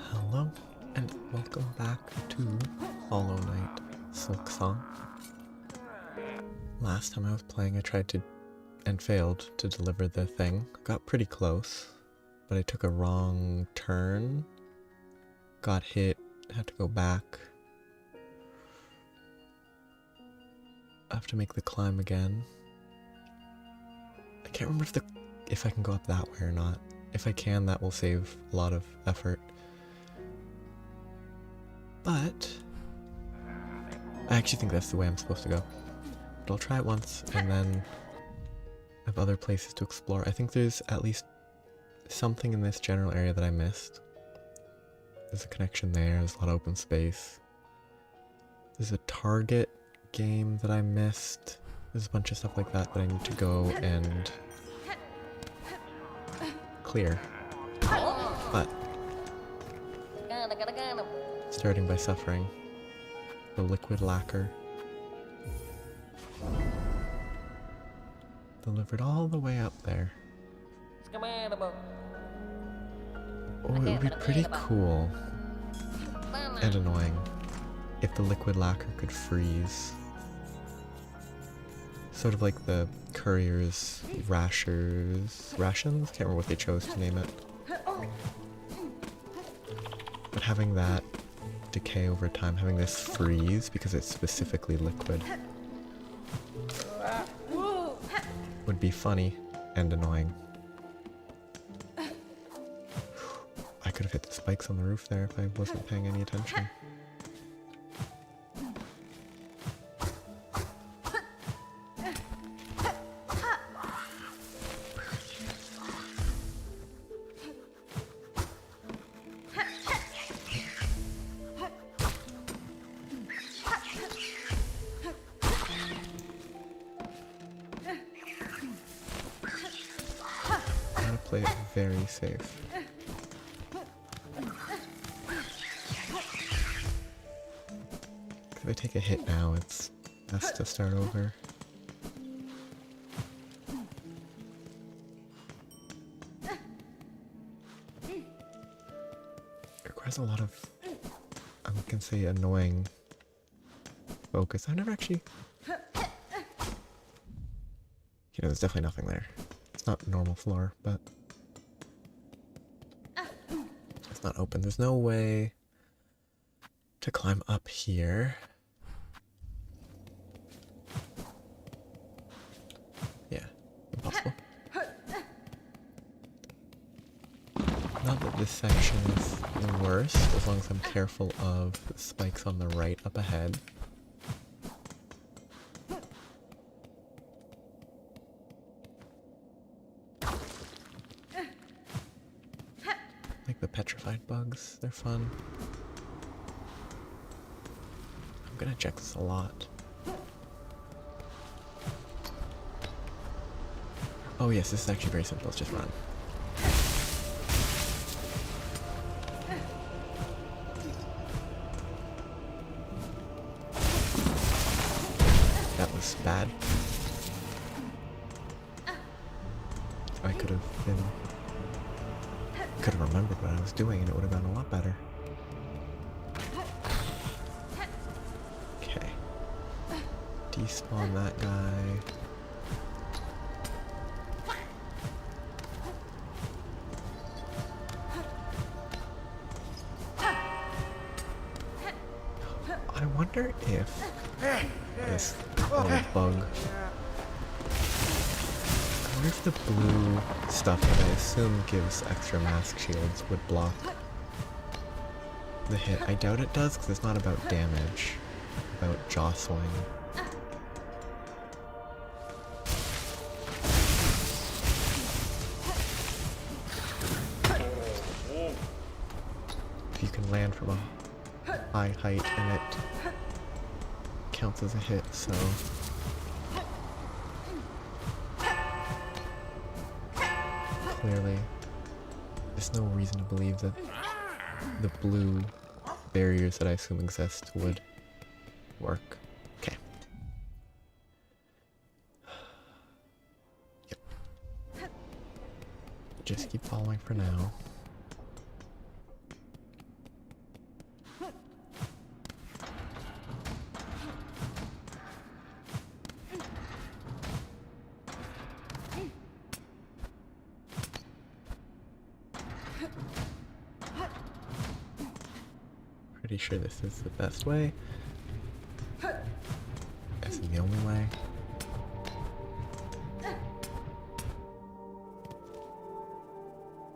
Hello, and welcome back to Hollow Knight Silksong. Last time I was playing, I tried to, and failed, to deliver the thing. Got pretty close, but I took a wrong turn. Got hit, had to go back. I have to make the climb again. I can't remember if I can go up that way or not. If I can, that will save a lot of effort. But I actually think that's the way I'm supposed to go. But I'll try it once, and then I have other places to explore. I think there's at least something in this general area that I missed. There's a connection there, there's a lot of open space. There's a target game that I missed. There's a bunch of stuff like that that I need to go and clear. But starting by suffering. The liquid lacquer. Delivered all the way up there. Oh, it would be pretty cool and annoying if the liquid lacquer could freeze. Sort of like the courier's rations? Can't remember what they chose to name it. But having that decay over time, having this freeze because it's specifically liquid, would be funny and annoying. I could have hit the spikes on the roof there if I wasn't paying any attention. Play it very safe. If I take a hit now, it's best to start over. It requires a lot of, I can say, annoying focus. I've never actually... there's definitely nothing there. It's not normal floor, but it's not open. There's no way to climb up here. Yeah, impossible. Not that this section is the worst, as long as I'm careful of the spikes on the right up ahead. Like the petrified bugs, they're fun. I'm gonna check this a lot. Oh yes, this is actually very simple, let's just run. That was bad. I could have remembered what I was doing and it would have gone a lot better. Okay. Despawn that guy. I wonder if this little bug, I wonder if the blue stuff that I assume gives extra mask shields would block the hit. I doubt it does because it's not about damage, about jostling. If you can land from a high height and it counts as a hit, so... Clearly, there's no reason to believe that the blue barriers that I assume exist would work. Okay. Yep. Just keep following for now. Pretty sure this is the best way. This is the only way.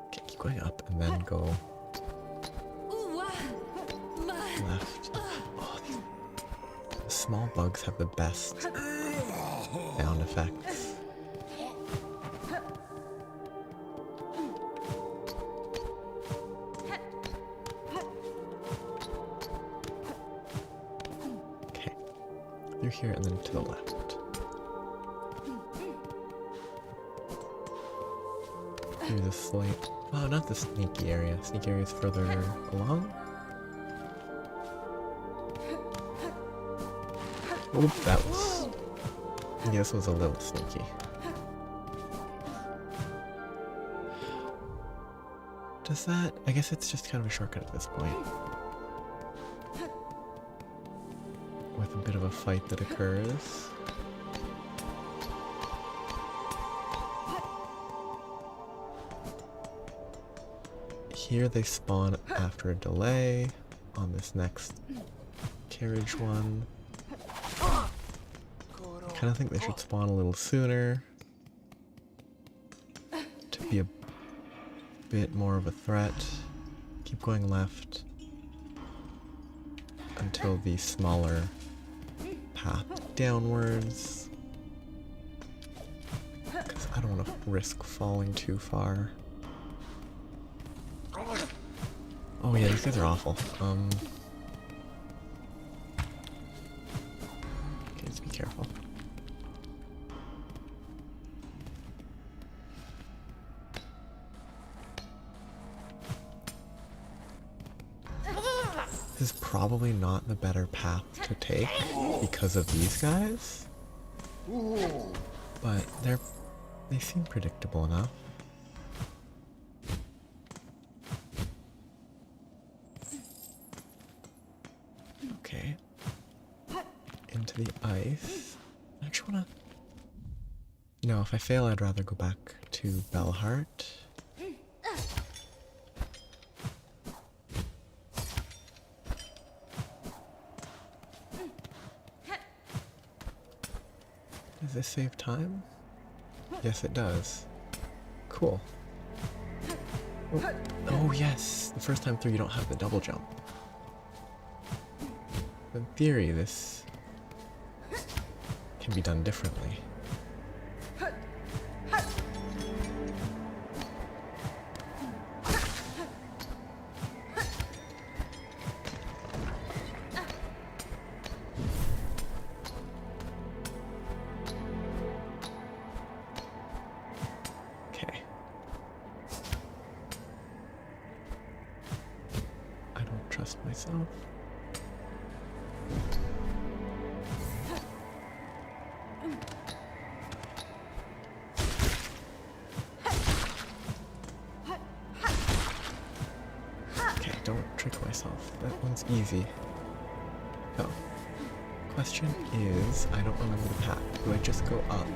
Okay, keep going up and then go left. Oh, the small bugs have the best sound effects. Through here and then to the left. Through the slate. Oh, not the sneaky area. Sneaky area is further along. Oop, that was... Yeah, this was a little sneaky. Does that... I guess it's just kind of a shortcut at this point. With a bit of a fight that occurs. Here they spawn after a delay on this next carriage one. I kind of think they should spawn a little sooner to be a bit more of a threat. Keep going left until the smaller path downwards, because I don't want to risk falling too far. Oh yeah, these guys are awful. Okay, just be careful. This is probably not the better path to take because of these guys, but they seem predictable enough. Okay, into the ice. I actually wanna... No, if I fail, I'd rather go back to Bellheart. Does this save time? Yes, it does. Cool. Oh yes! The first time through you don't have the double jump. In theory, this can be done differently. Okay. I don't trust myself. Okay, don't trick myself. That one's easy. Oh. Question is, I don't remember the path. Do I just go up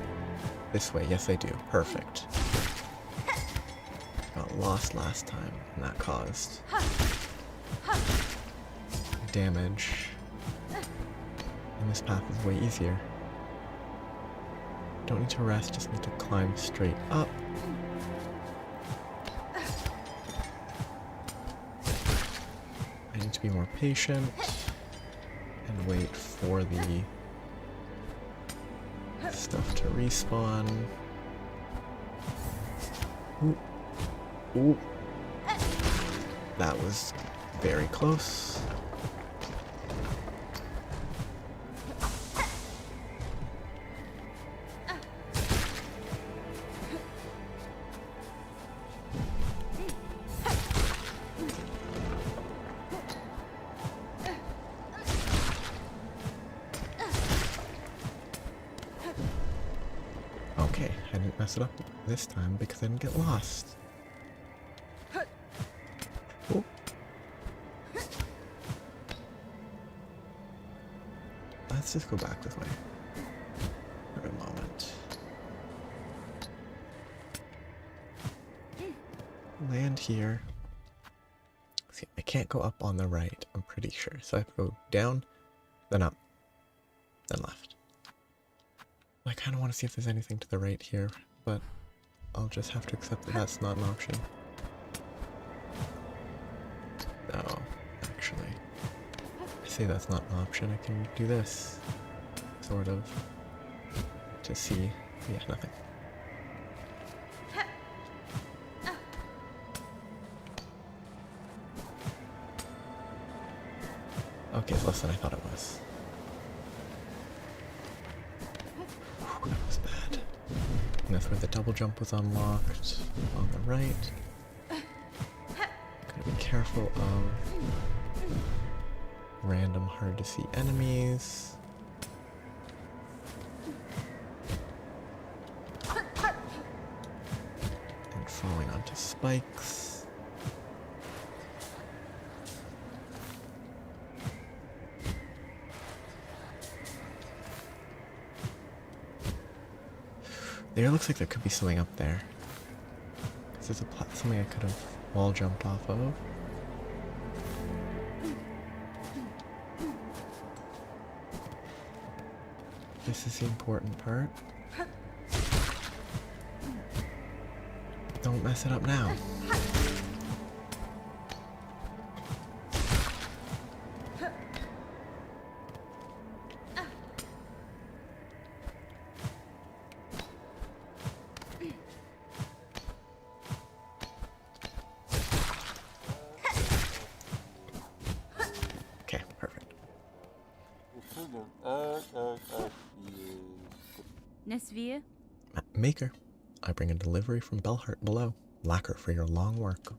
this way? Yes, I do. Perfect. Got lost last time, and that caused damage. And this path is way easier. Don't need to rest, just need to climb straight up. I need to be more patient and wait for the stuff to respawn. Ooh. Ooh. That was very close. Okay, I didn't mess it up this time because I didn't get lost. Oh. Let's just go back this way for a moment. Land here. See, I can't go up on the right. I'm pretty pretty sure. So I have to go down, then up, then left. I kind of want to see if there's anything to the right here, but I'll just have to accept that that's not an option. No, actually, I say that's not an option. I can do this, sort of, to see. Yeah, nothing. Okay, it's less than I thought it was. Whew, that was bad. And that's where the double jump was unlocked on the right. Gotta be careful of random hard to see enemies. And falling onto spikes. There looks like there could be something up there. Because there's something I could have wall jumped off of. This is the important part. Don't mess it up now. Okay, perfect. Maker, I bring a delivery from Bellheart below. Lacquer for your long work.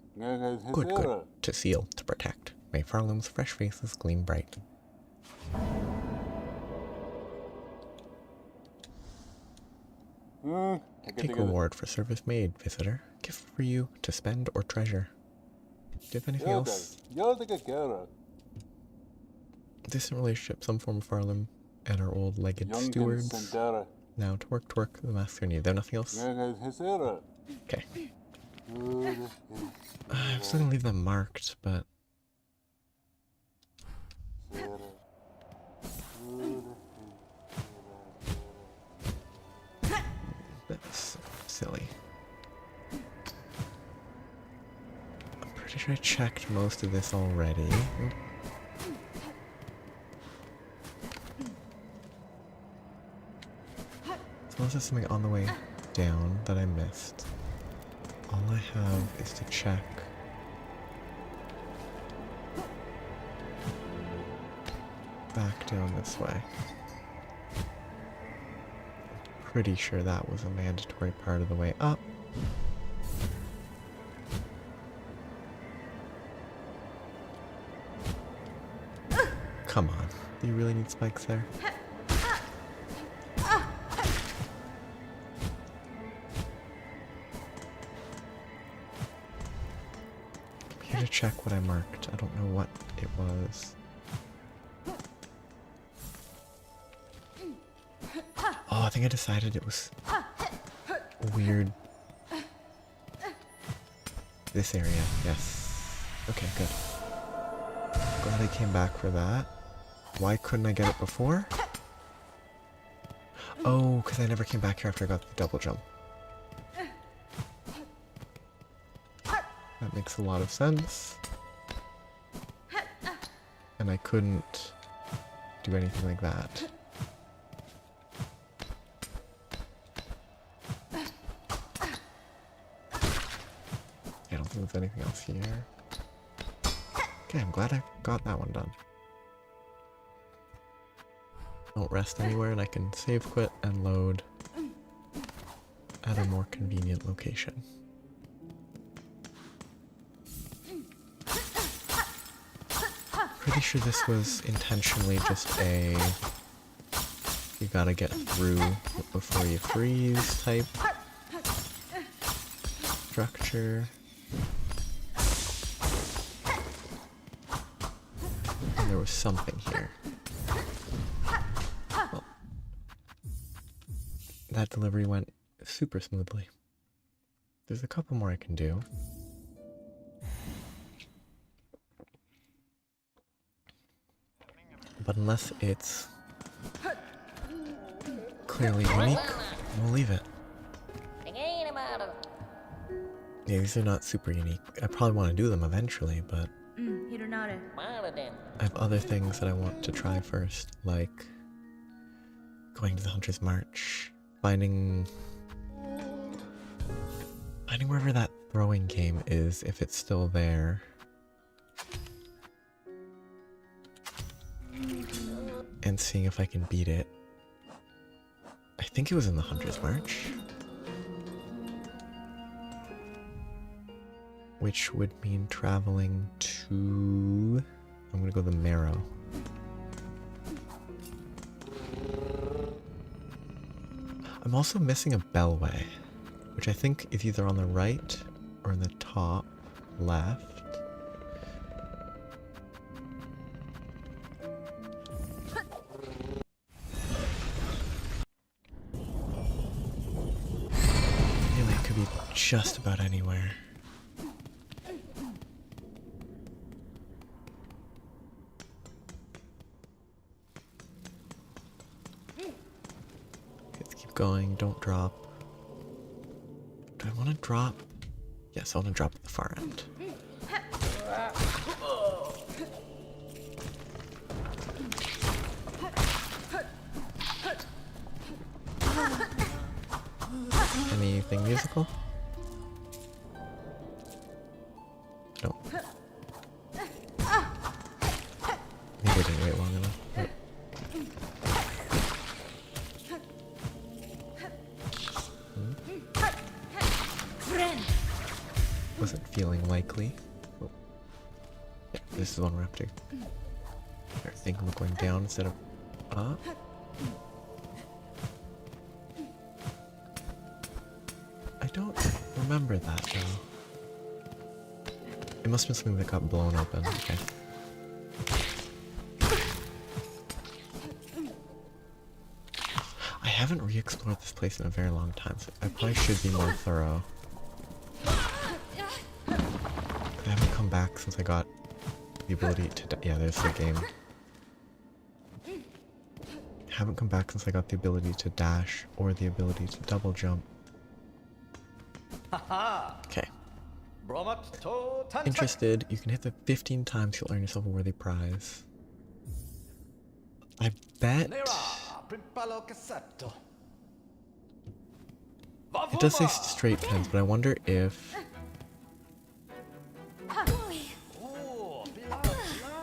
Good, good. To seal, to protect. May Pharloom's fresh faces gleam bright. Take reward for service made, visitor. Gift for you to spend or treasure. Do you have anything else? Distant relationship, some form of Pharloom and our old legged stewards. Now to work, the masks are needed. There's nothing else? Okay. I'm still gonna leave them marked, but... That's silly. I'm pretty sure I checked most of this already. Unless there's something on the way down that I missed. All I have is to check. Back down this way. Pretty sure that was a mandatory part of the way up. Come on. Do you really need spikes there? To check what I marked. I don't know what it was. Oh, I think I decided it was weird. This area, yes. Okay, good. Glad I came back for that. Why couldn't I get it before? Oh, because I never came back here after I got the double jump. That makes a lot of sense. And I couldn't do anything like that. I don't think there's anything else here. Okay, I'm glad I got that one done. Don't rest anywhere and I can save, quit, and load at a more convenient location. Pretty sure this was intentionally just a you gotta get through before you freeze type structure. And there was something here. Well, that delivery went super smoothly. There's a couple more I can do. but unless it's clearly unique, we'll leave it. Yeah, these are not super unique. I probably want to do them eventually, but I have other things that I want to try first, like going to the Hunter's March, finding wherever that throwing game is, if it's still there. And seeing if I can beat it. I think it was in the Hunter's March. Which would mean traveling to... I'm gonna go to the Marrow. I'm also missing a Bellway, which I think is either on the right or in the top left. Really, it could be just about anywhere. Going, don't drop. Do I want to drop? Yes, I want to drop at the far end. Anything musical? No. Maybe I didn't wait long enough. But... wasn't feeling likely. Oh. Yeah, this is the one we're up to. I think I'm going down instead of up. I don't remember that though. It must have been something that got blown open. Okay. I haven't re-explored this place in a very long time, so I probably should be more thorough. I haven't come back since I got the ability to... yeah, there's the game. Haven't come back since I got the ability to dash or the ability to double jump. Okay. Interested, you can hit the 15 times, you'll earn yourself a worthy prize. I bet... it does say straight pins, but I wonder if...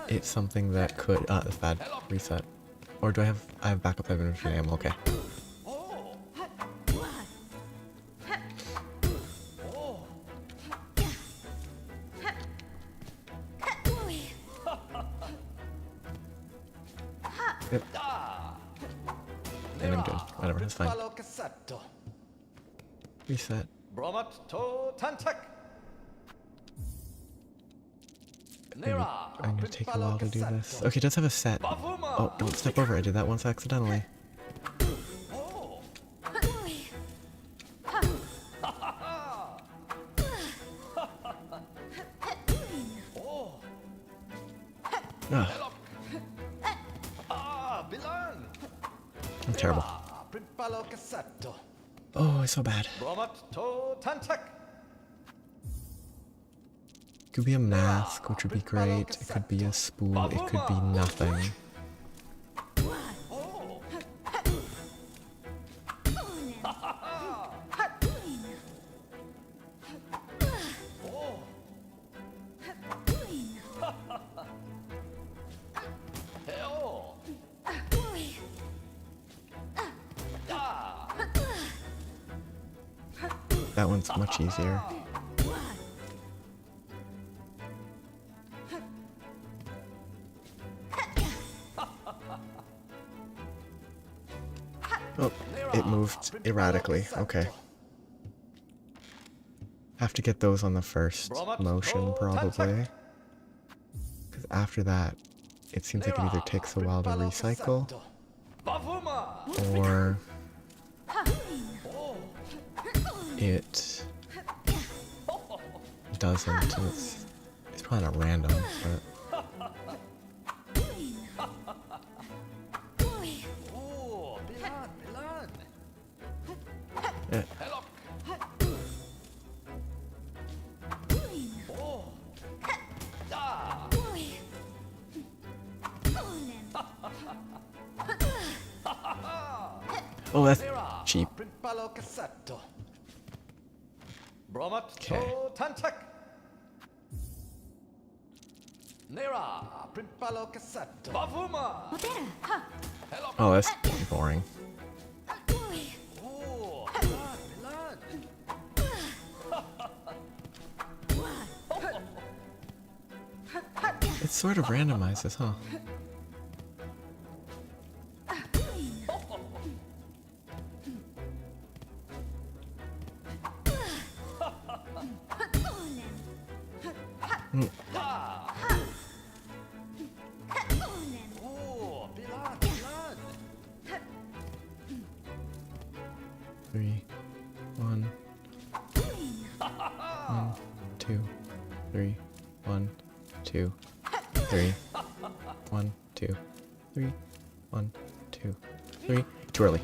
it's something that could... that's bad. Reset. Or do I have backup inventory ammo? Okay. Yep. And I'm good. Whatever, that's fine. Reset. Maybe I'm gonna take a while to do this. Okay, it does have a set. Oh, don't step over. I did that once accidentally. Ugh. I'm terrible. Oh, it's so bad. It could be a mask, which would be great. It could be a spool. It could be nothing. That one's much easier. Oh, it moved erratically. Okay. Have to get those on the first motion, probably. Because after that, it seems like it either takes a while to recycle, or it doesn't. It's probably not random, but... Oh, that's cheap. Okay. Oh, that's boring. It sort of randomizes, huh? Mm. 3, 1, 1, 2, 3, 1, 2, 3, 1, 2, 3, 1, 2, 3. Too early.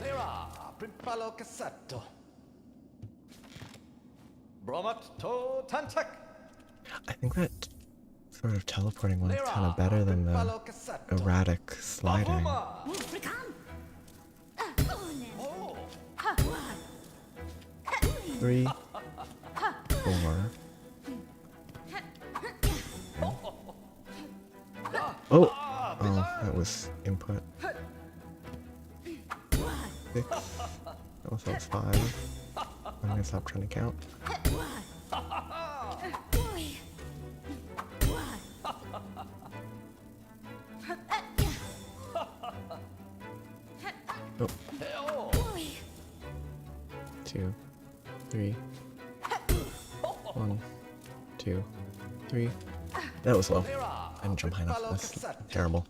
I think that sort of teleporting one's kind of better than the erratic sliding. 3, 4. Oh! Oh, that was input. 6. That was 5. I'm gonna stop trying to count. Oh. 2, 3. 1, 2, 3. That was low. I didn't jump high enough. That's terrible.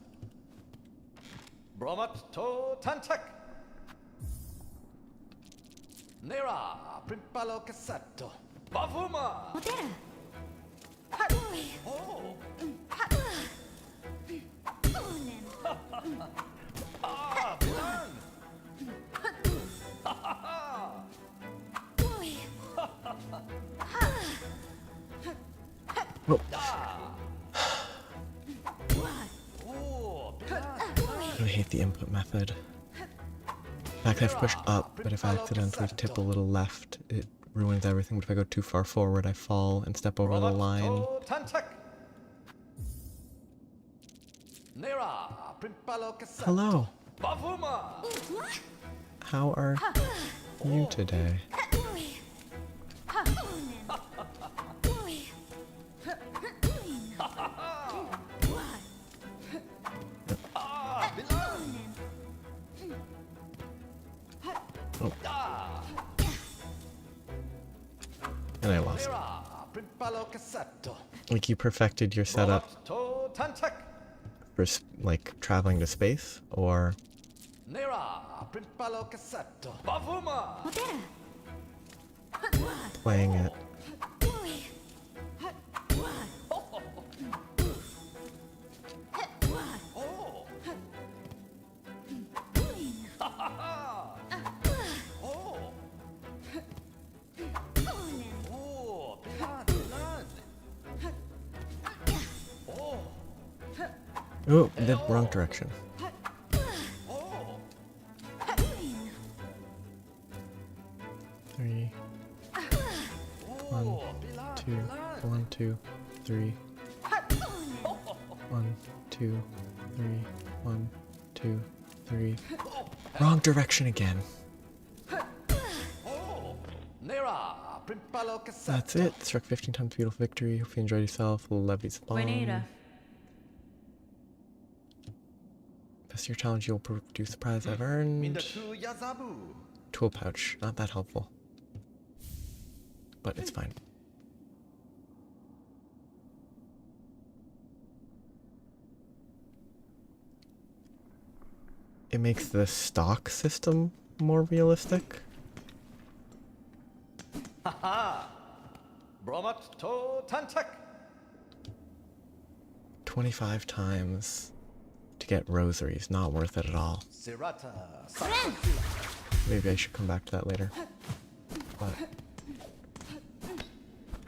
Oh. I hate the input method. In fact, I have to push up, but if I accidentally tip a little left, it ruins everything. But if I go too far forward, I fall and step over the line. Hello. How are you today? Oh. And I lost. Like, you perfected your setup for, like, traveling to space, or playing it. Oh, the wrong direction. Three. 1, 2, 1, 2, 3. 1, 2, 3. 1, 2, 3. Wrong direction again. That's it. Struck 15 times. Beautiful victory. Hope you enjoyed yourself. Levy's bomb. Best your challenge, you'll produce the prize I've earned. Tool pouch. Not that helpful. But it's fine. It makes the stock system more realistic. 25 times to get rosaries. Not worth it at all. Maybe I should come back to that later. But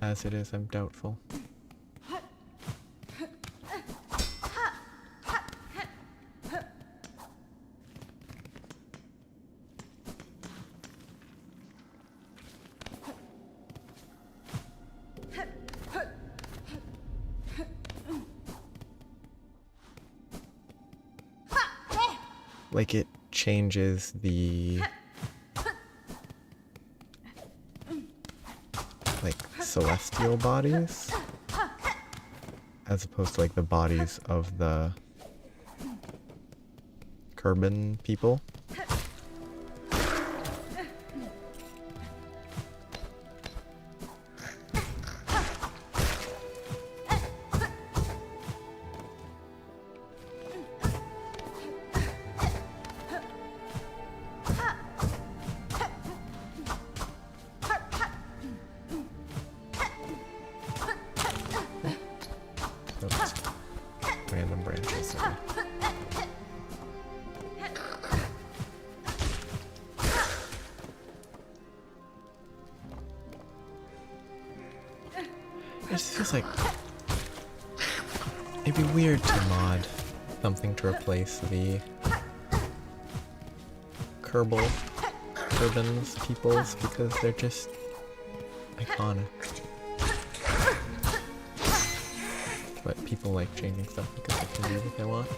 as it is, I'm doubtful. Like it changes the like celestial bodies as opposed to like the bodies of the Kerbin people. Random branches. It just feels like it'd be weird to mod something to replace the Kerbin's peoples because they're just iconic. But people like changing stuff because they can do what they want.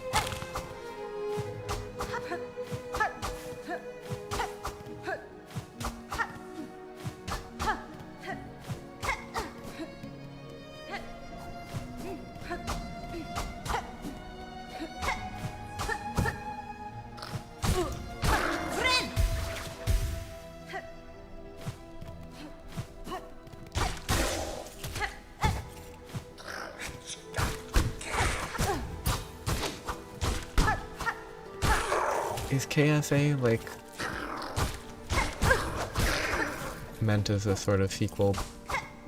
Is KSA like meant as a sort of sequel,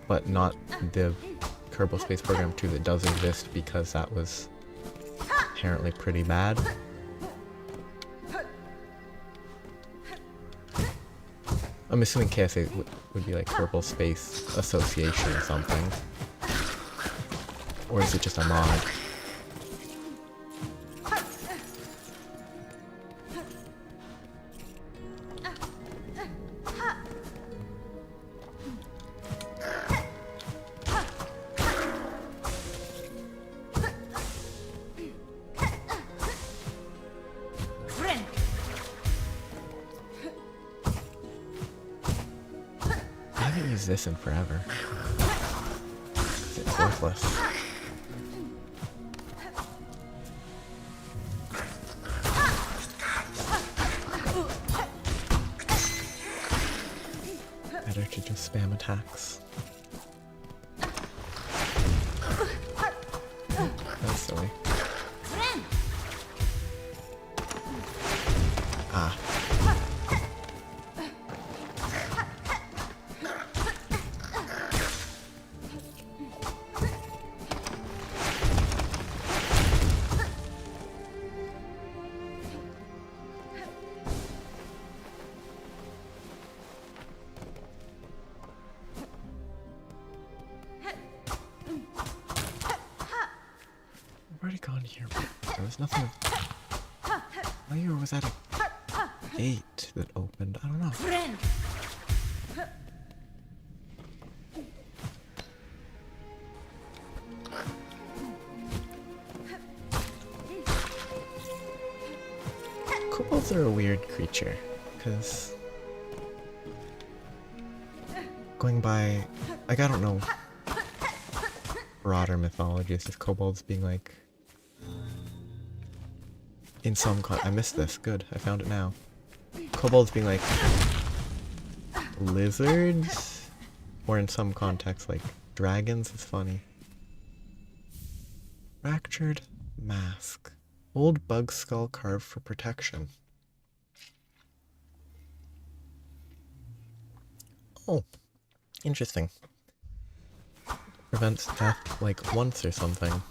but not the Kerbal Space Program 2 that does exist because that was inherently pretty bad? I'm assuming KSA would be like Kerbal Space Association or something. Or is it just a mod? I haven't used this in forever. It's worthless. Better to just spam attacks. That's silly. Ah. I've already gone here, but there was nothing. Or was that a gate that opened? I don't know. Kobolds are a weird creature, because going by, like, I don't know broader mythology, it's just kobolds being like, in some I missed this, good, I found it now. Kobolds being like lizards, or in some contexts like dragons is funny. Fractured mask. Old bug skull carved for protection. Oh, interesting. Prevents death like once or something.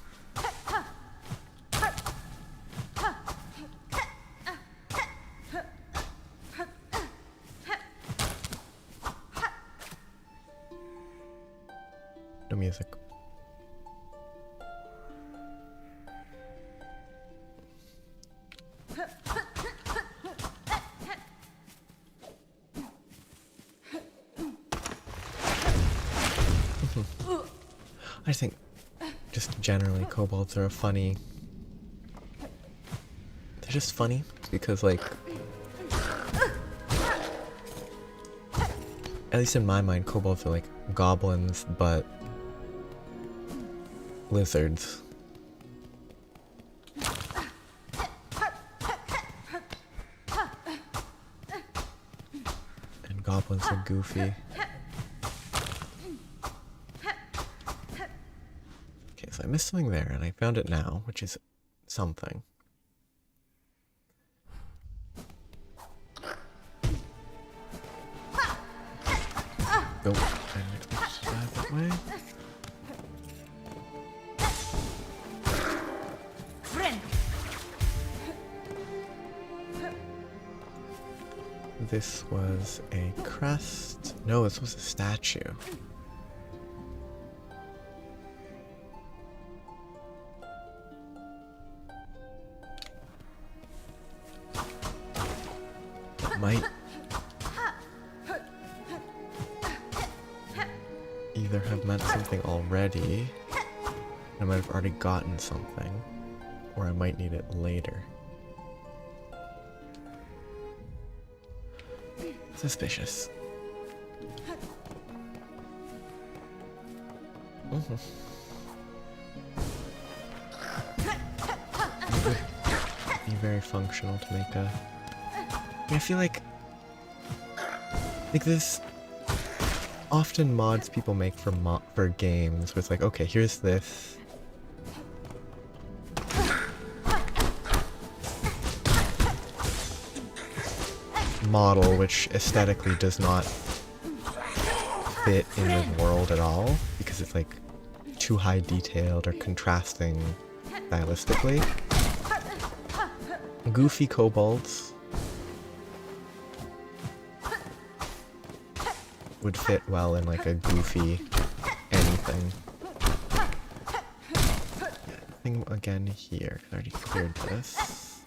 No music. I just think, just generally, kobolds are a funny... They're just funny. because, like, at least in my mind, kobolds are like goblins, but lizards. And goblins are goofy. Okay, so I missed something there, and I found it now, which is something. Nope, I didn't expect to die that way. This was a crest. No, this was a statue. It might either have meant something already, I might have already gotten something, or I might need it later. Suspicious. It would be very functional to make a... I feel like this often mods people make for games, where it's like, okay, here's this model which aesthetically does not fit in the world at all because it's like too high detailed or contrasting stylistically. Goofy kobolds would fit well in like a goofy anything. Thing again here. I already cleared this.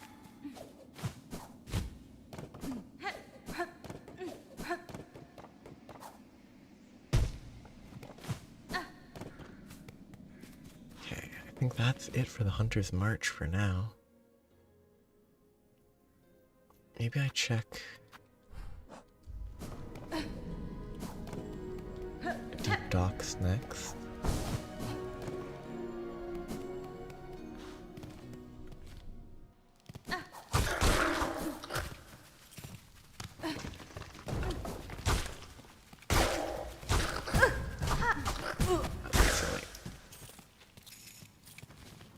Okay, I think that's it for the Hunter's March for now. Maybe I check Deep Docks next.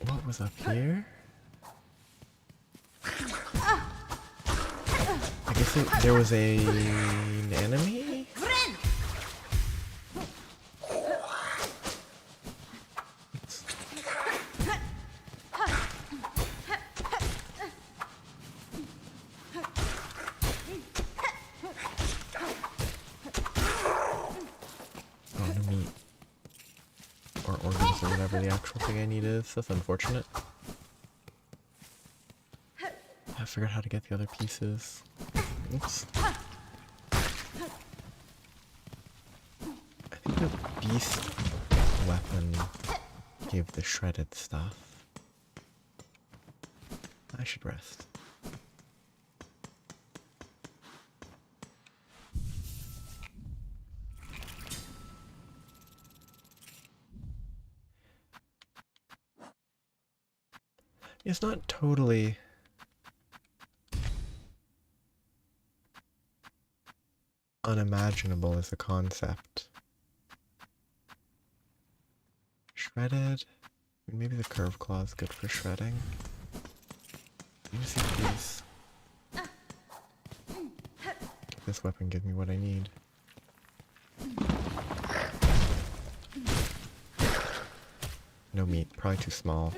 What was up here? I guess there was an enemy? Oh, no meat. Or organs or whatever the actual thing I need is. That's unfortunate. I figured out how to get the other pieces. Oops. I think the beast weapon gave the shredded stuff. I should rest. It's not totally unimaginable as a concept. Shredded. Maybe the curve claw is good for shredding. Let me see if this weapon gives me what I need. No meat, probably too small.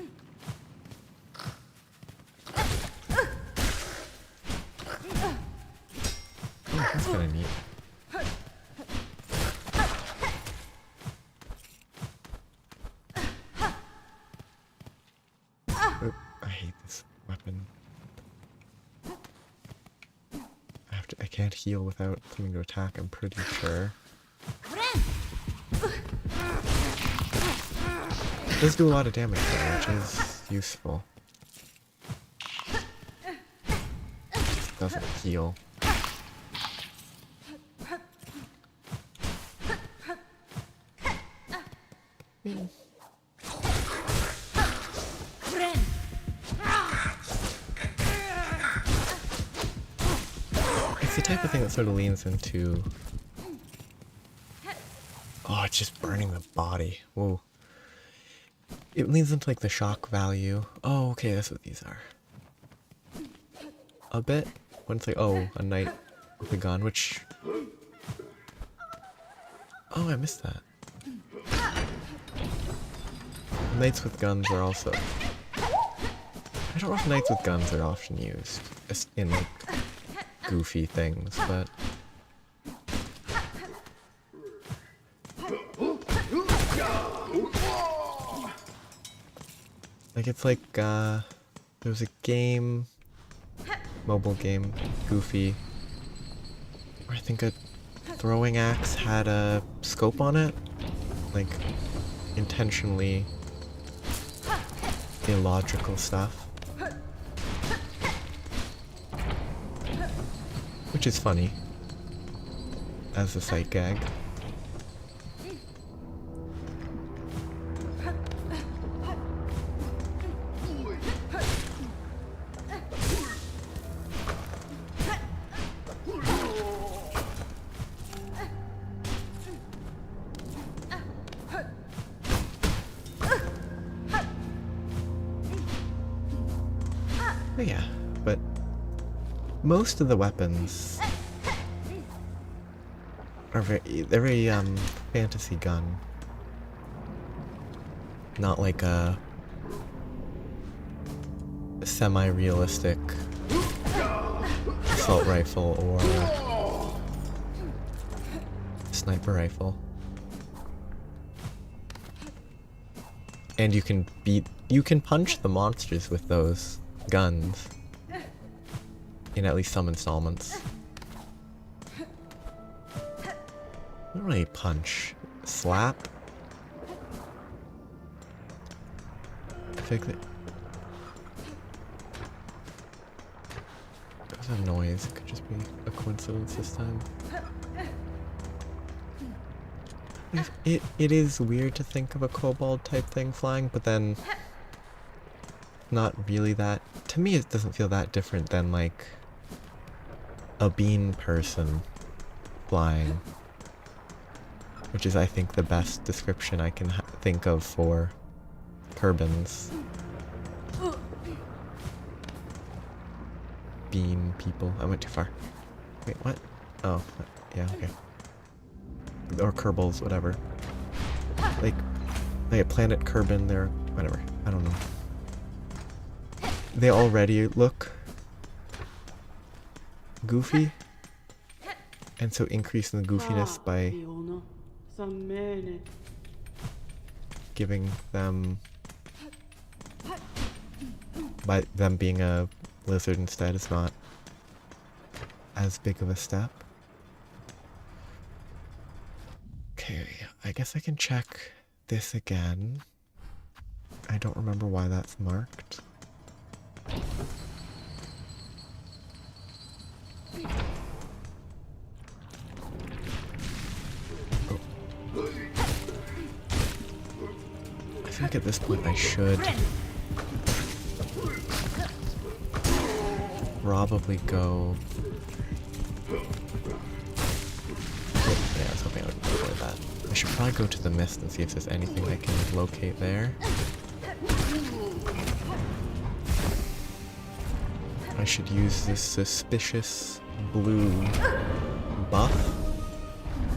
Oh, that's kind of neat. Oop, I hate this weapon. I can't heal without something to attack, I'm pretty sure. It does do a lot of damage though, which is useful. doesn't heal. It's the type of thing that sort of leans into... Oh, it's just burning the body. Whoa. It leans into like the shock value. Oh, okay, that's what these are. A bit. When it's like, oh, a knight with a gun, which... Oh, I missed that. Knights with guns are also... I don't know if knights with guns are often used in like goofy things, but... Like it's like, there was a game, mobile game, Goofy, where I think a throwing axe had a scope on it, like intentionally illogical stuff, which is funny as a sight gag. Yeah, but most of the weapons are they're very fantasy gun. Not like a semi-realistic assault rifle or sniper rifle. And you can punch the monsters with those guns in at least some installments. Not really punch. Slap? I think that there's a noise. It could just be a coincidence this time. It is weird to think of a kobold type thing flying, but then not really that. To me, it doesn't feel that different than like a bean person flying, which is, I think, the best description I can think of for turbans. Bean people. I went too far. Wait, what? Oh, yeah, okay. Or Kerbals, whatever. Like a planet Kerbin, they're whatever. I don't know. They already look goofy, and so increasing the goofiness by giving them, by them being a lizard instead, is not as big of a step. Okay, I guess I can check this again. I don't remember why that's marked. Oh. I think at this point I should probably go... Yeah, I was hoping I would avoid that. I should probably go to the mist and see if there's anything I can locate there. I should use this suspicious blue buff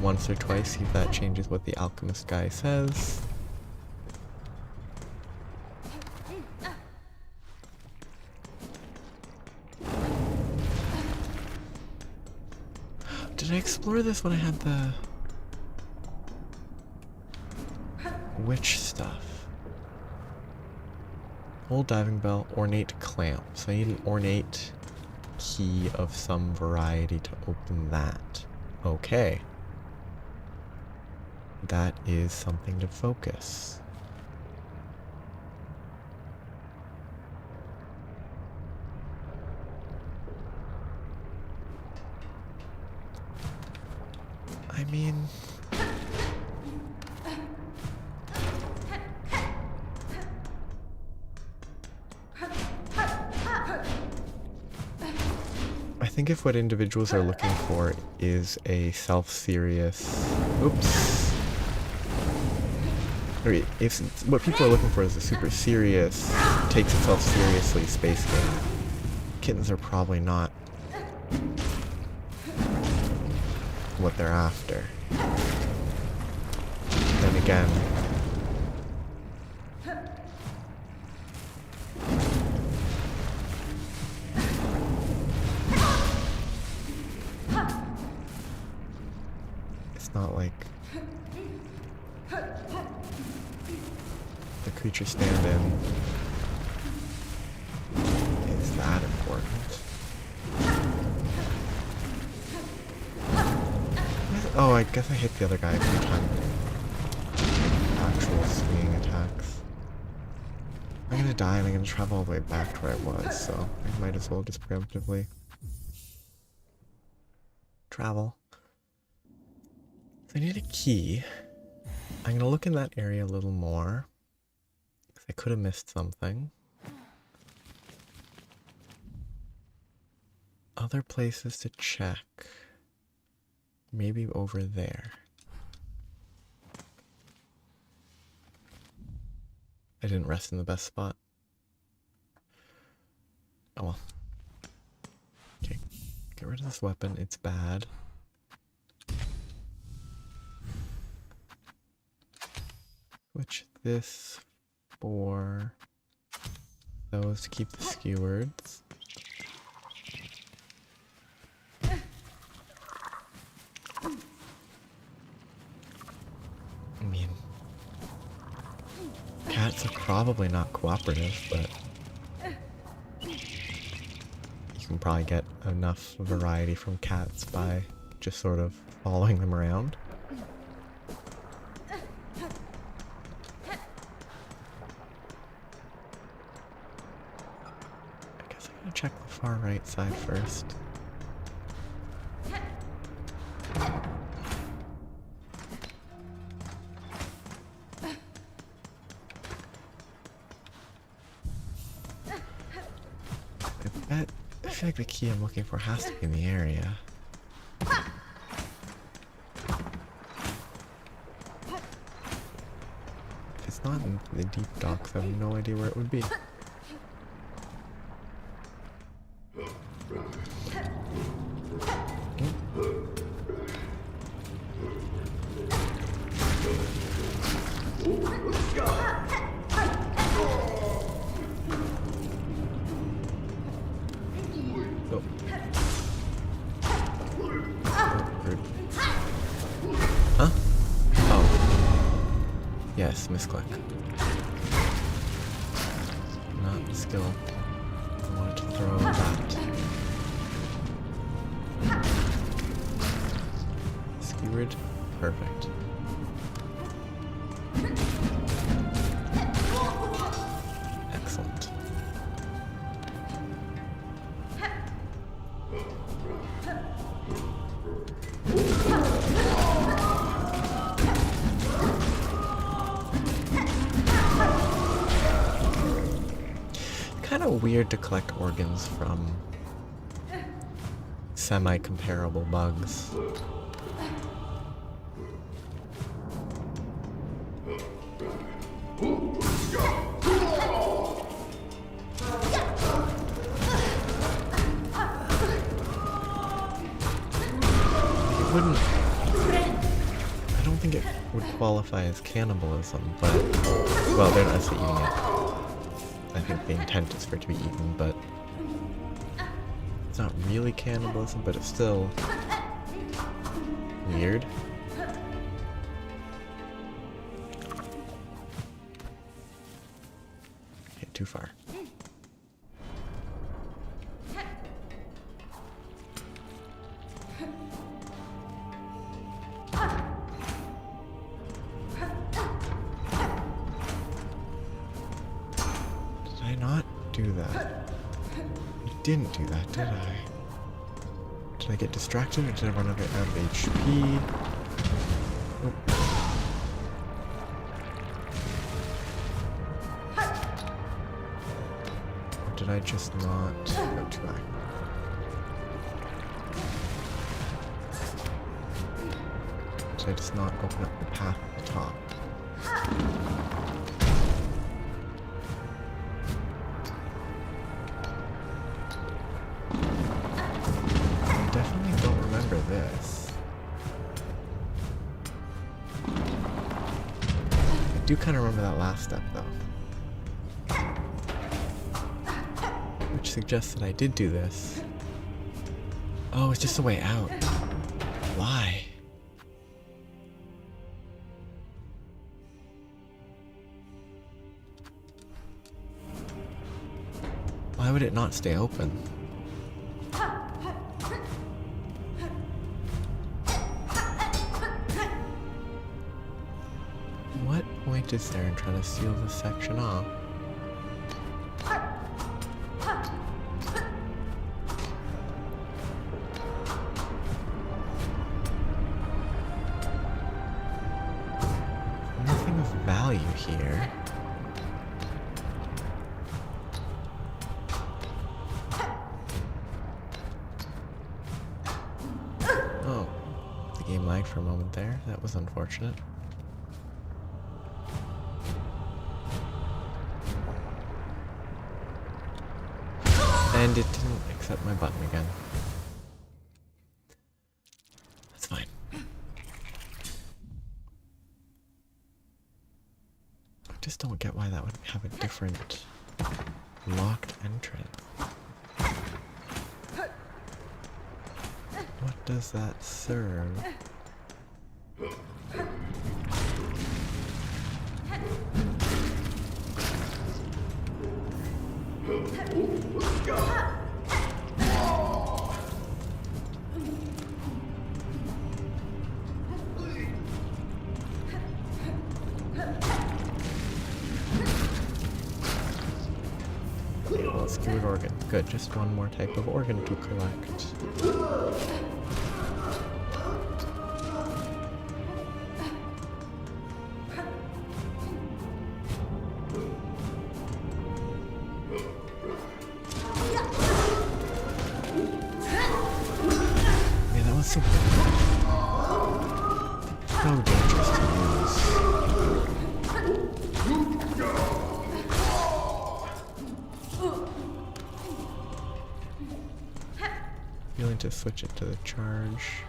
once or twice, see if that changes what the alchemist guy says. Did I explore this when I had the witch stuff? Old diving bell, ornate clamp. So I need an ornate key of some variety to open that. Okay. That is something to focus. I mean... I think if what individuals are looking for is a self-serious... Oops. Or if what people are looking for is a super serious, takes itself seriously space game, kittens are probably not what they're after. Then again... it's not like the creature stand-in is that important. Oh, I guess I hit the other guy a few times. Actual swinging attacks. I'm gonna die and I'm gonna travel all the way back to where I was, so I might as well just preemptively travel. So I need a key. I'm gonna look in that area a little more, because I could have missed something. Other places to check. Maybe over there. I didn't rest in the best spot. Oh well. Okay, get rid of this weapon, it's bad. Switch this for those to keep the skewards. I mean, cats are probably not cooperative, but you can probably get enough variety from cats by just sort of following them around. I guess I'm gonna check the far right side first. I feel like the key I'm looking for has to be in the area. If it's not in the deep docks, I have no idea where it would be. Huh? Oh. Yes, misclick. Not skill. I wanted to throw that. Skewered. Perfect. Excellent. Kind of weird to collect organs from semi-comparable bugs. I don't think it would qualify as cannibalism, but, well, they're not actually eating it. I think the intent is for it to be eaten, but it's not really cannibalism, but it's still weird. Okay, too far. Do that. I didn't do that, did I? Did I get distracted or did I run out of HP? Or did I just not go too high? Did I just not open up the path at the top? I definitely don't remember this. I do kind of remember that last step though. Which suggests that I did do this. Oh, it's just a way out. Why? Why would it not stay open? What point is there in trying to seal this section off? Nothing of value here. Oh, the game lagged for a moment there. That was unfortunate. And it didn't accept my button again. That's fine. I just don't get why that would have a different locked entrance. What does that serve? Well, skewered organ. Good, just one more type of organ to collect. Man, that was so dangerous to use. Feeling to switch it to the charge.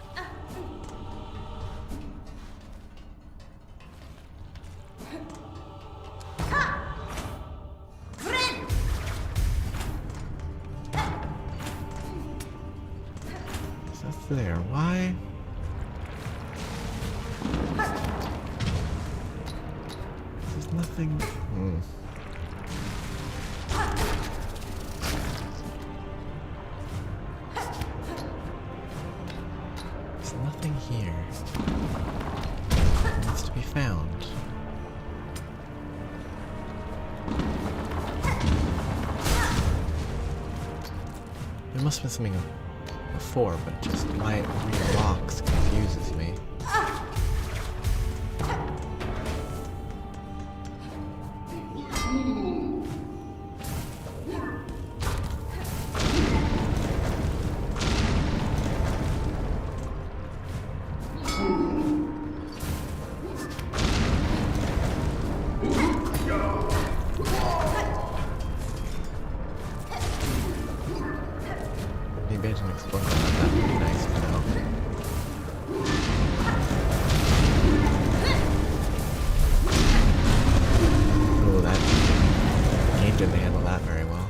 So that's there. Why? There's nothing. There's nothing here that needs to be found. There must have been something before, but just why it relocks confuses me. Maybe I didn't explore that. That would be nice to know. Oh, that game didn't handle that very well.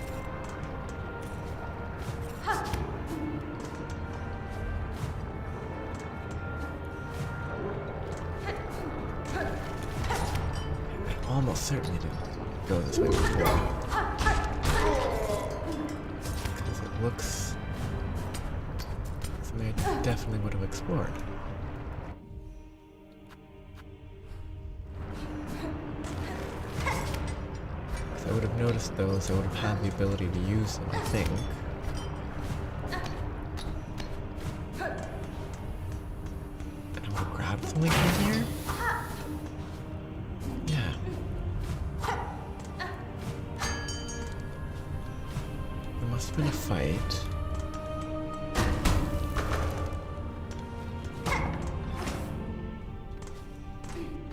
It almost certainly didn't go this way before. Because it looks something I definitely would have explored. Because I would have noticed those, I would have had the ability to use them, I think. And I would have grabbed something from here? been a fight.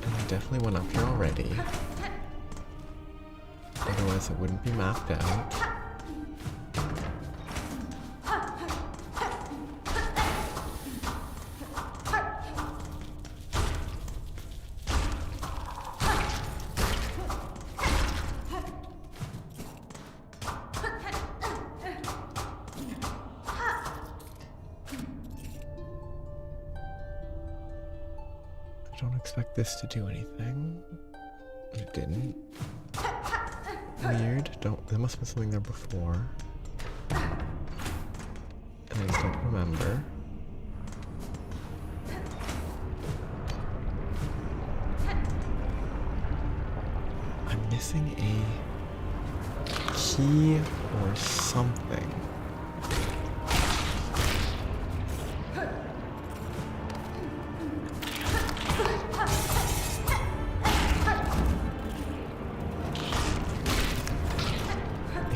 And I definitely went up here already. Otherwise it wouldn't be mapped out. I don't expect this to do anything. It didn't. Weird. There must have been something there before. And I just don't remember. I'm missing a key or something.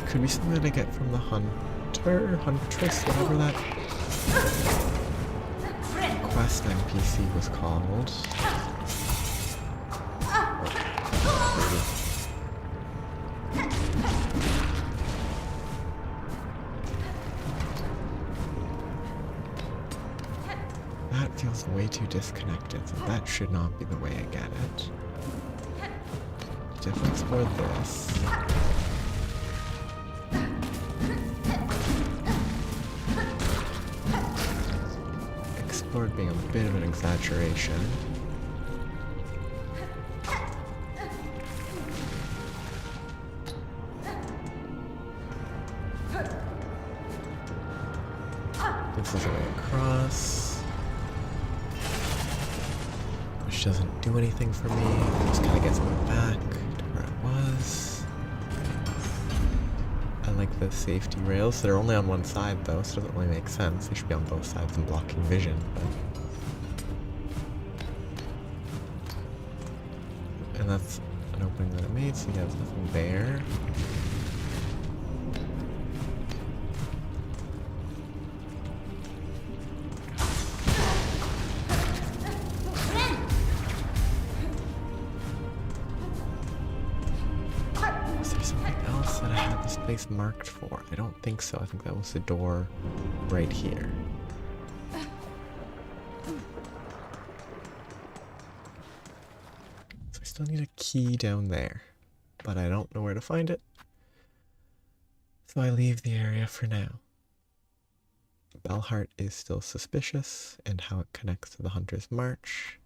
Could be something that I get from the huntress, whatever that quest NPC was called. That feels way too disconnected, so that should not be the way I get it. Definitely explore this. Being a bit of an exaggeration. This is a way across, which doesn't do anything for me. It just kind of gets me back to where it was. I like the safety rails. They're only on one side though, so it doesn't really make sense. They should be on both sides and blocking vision. But... And that's an opening that I made, so yeah, there's nothing there. Is there something else that I had this place marked for? I don't think so. I think that was the door right here. Still need a key down there, but I don't know where to find it, so I leave the area for now. Bellheart is still suspicious, and how it connects to the Hunter's March.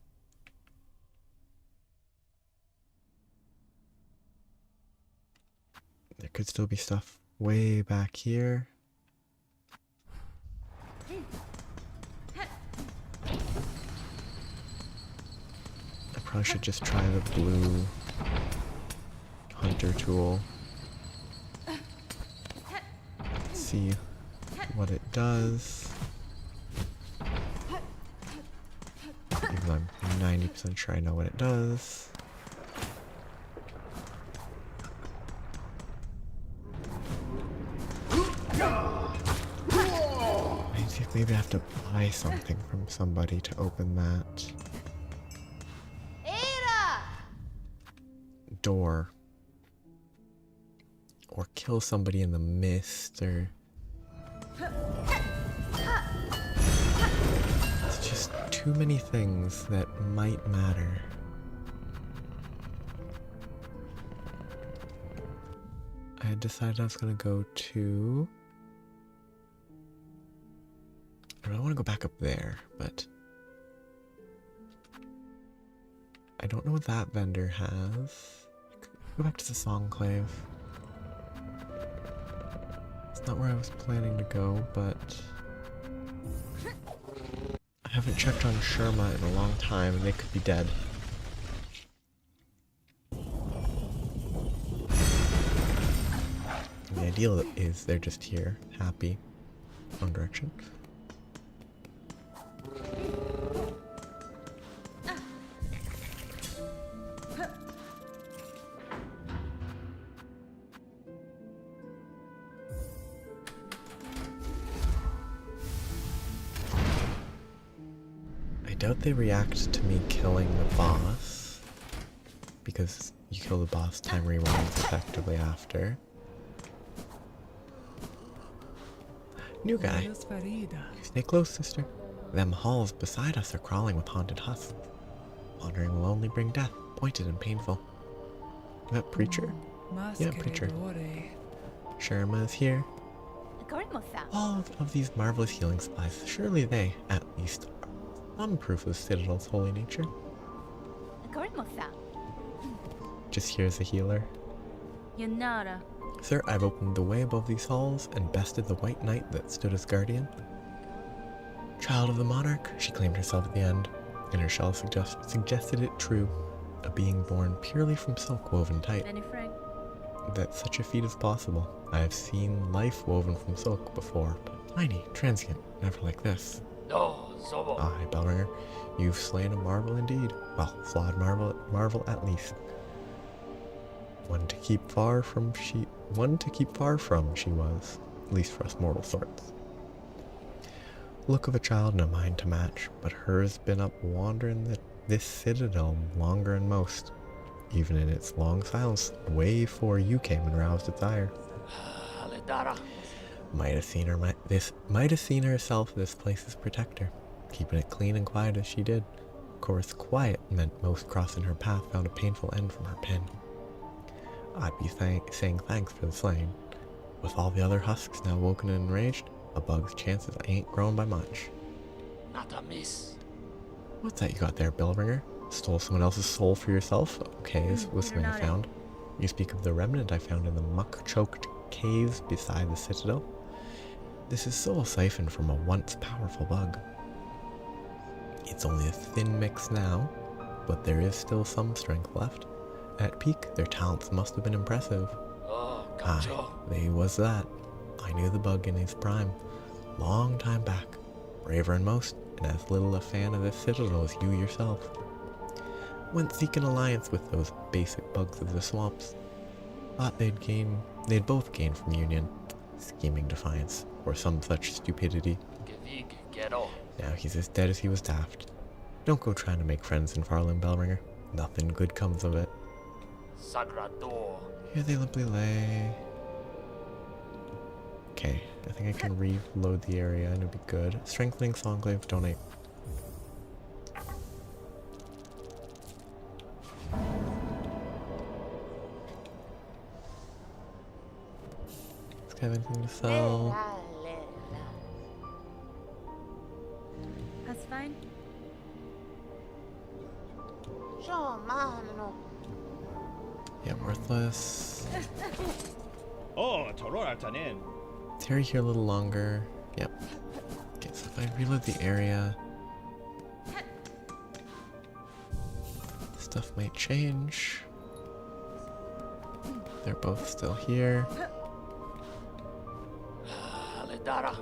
There could still be stuff way back here. Probably should just try the blue hunter tool. See what it does. Even though I'm 90% sure I know what it does. I think maybe I have to buy something from somebody to open that door, or kill somebody in the mist, or it's just too many things that might matter. I had decided I was gonna go to, I really want to go back up there, but I don't know what that vendor has. Go back to the Songclave. It's not where I was planning to go, but I haven't checked on Sherma in a long time, and they could be dead. And the ideal is they're just here, happy. Wrong direction. doubt they react to me killing the boss, because you kill the boss, time rewinds effectively after. New guy. Stay close, sister. Them halls beside us are crawling with haunted husks. Wandering will only bring death, pointed and painful. That preacher? Yeah, preacher. Sherma is here. All of these marvelous healing supplies, surely they, at least, are some proof of Citadel's holy nature. Just here's a healer. Sir, I've opened the way above these halls and bested the white knight that stood as guardian. Child of the monarch, she claimed herself at the end, and her shell suggested it true, a being born purely from silk woven tight. That such a feat is possible. I have seen life woven from silk before, but tiny, transient, never like this. Aye, Bellringer, you've slain a marvel indeed. Well, flawed marvel at least. One to keep far from, she was, at least for us mortal sorts. Look of a child, no mind to match, but hers been up wandering this citadel longer than most. Even in its long silence, way before you came and roused its ire. Might have seen herself this place's protector, keeping it clean and quiet as she did. Of course, quiet meant most crossing her path found a painful end from her pen. I'd be saying thanks for the slaying. With all the other husks now woken and enraged, a bug's chances ain't grown by much. Not a miss. What's that you got there, Bellringer? Stole someone else's soul for yourself? Okay, was something I found. You speak of the remnant I found in the muck-choked caves beside the citadel? This is soul siphoned from a once powerful bug. It's only a thin mix now, but there is still some strength left. At peak, their talents must have been impressive. Aye, they was that. I knew the bug in his prime, long time back. Braver than most, and as little a fan of this citadel as you yourself. Went seeking alliance with those basic bugs of the swamps. Thought they'd both gain from union. Scheming defiance, or some such stupidity. Now he's as dead as he was daft. Don't go trying to make friends in Pharloom, Bellringer. Nothing good comes of it. Here they limply lay. Okay, I think I can reload the area and it'll be good. Strengthening Songglaive, donate. Does he have anything to sell? That's fine. Yeah, worthless. Oh, Torora Tanin. Tarry here a little longer. Yep. Okay, so if I reload the area, stuff might change. They're both still here.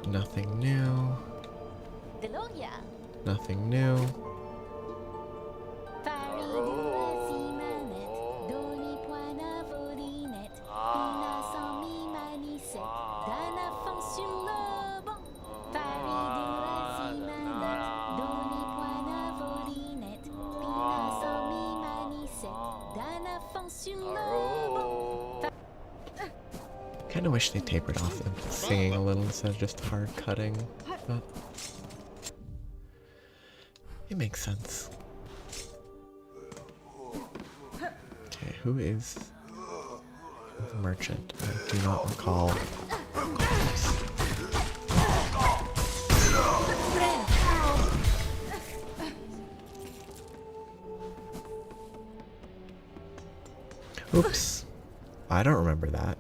Nothing new. Nothing new. Kinda wish they tapered off the singing a little instead of just hard cutting, but it makes sense. Okay, who is the merchant? I do not recall. Oops. I don't remember that.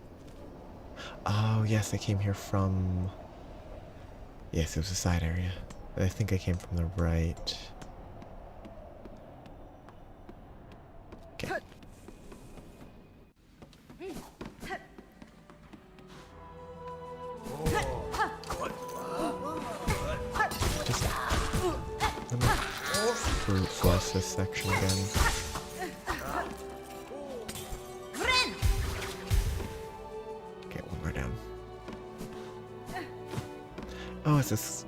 Oh, yes, I came here from... Yes, it was a side area. I think I came from the right. Okay. Just let me brute force this section again. Oh, it's this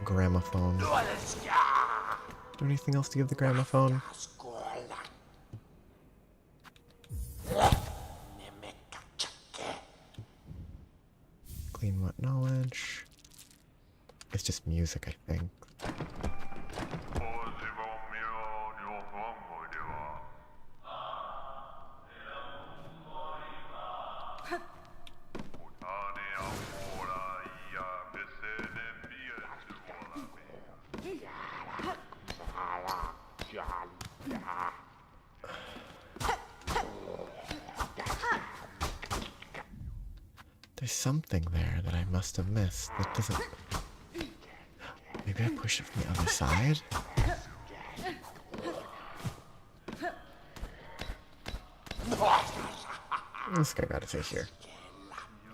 gramophone. Do anything else to give the gramophone? Clean what knowledge? It's just music, I think. There's something there that I must have missed that doesn't... Maybe I push it from the other side? This guy gotta stay here.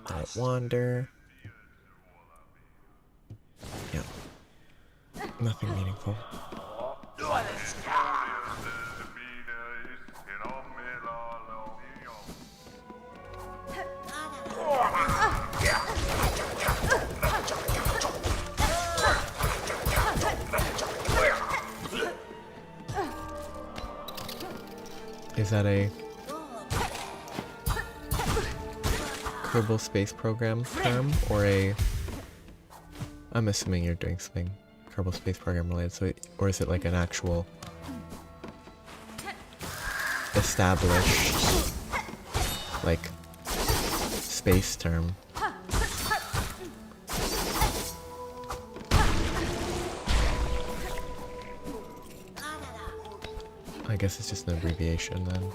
Don't wander. Yep. Nothing meaningful. Is that a Kerbal Space Program term, or a... I'm assuming you're doing something Kerbal Space Program related, so or is it like an actual established, like, space term? I guess it's just an abbreviation then.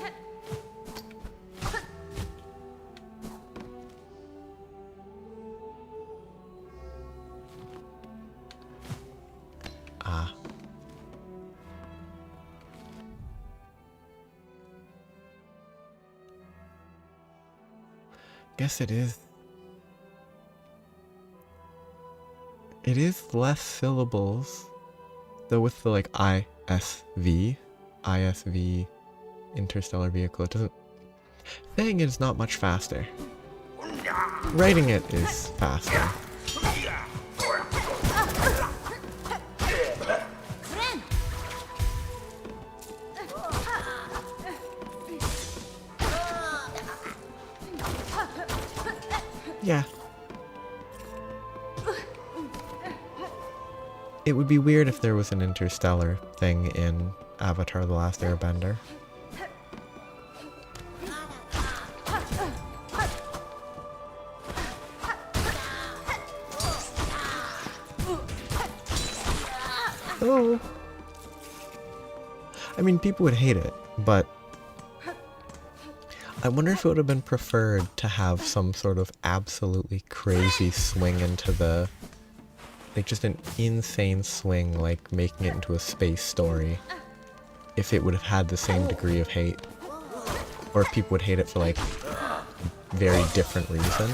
Ah. Guess it is. It is less syllables, though with the like ISV interstellar vehicle, it doesn't... Saying it is not much faster. Writing it is faster. Yeah. It would be weird if there was an interstellar thing in Avatar: The Last Airbender. Oh. I mean, people would hate it, but I wonder if it would have been preferred to have some sort of absolutely crazy swing into the... like, just an insane swing, like making it into a space story. If it would have had the same degree of hate. Or if people would hate it for, like, very different reason.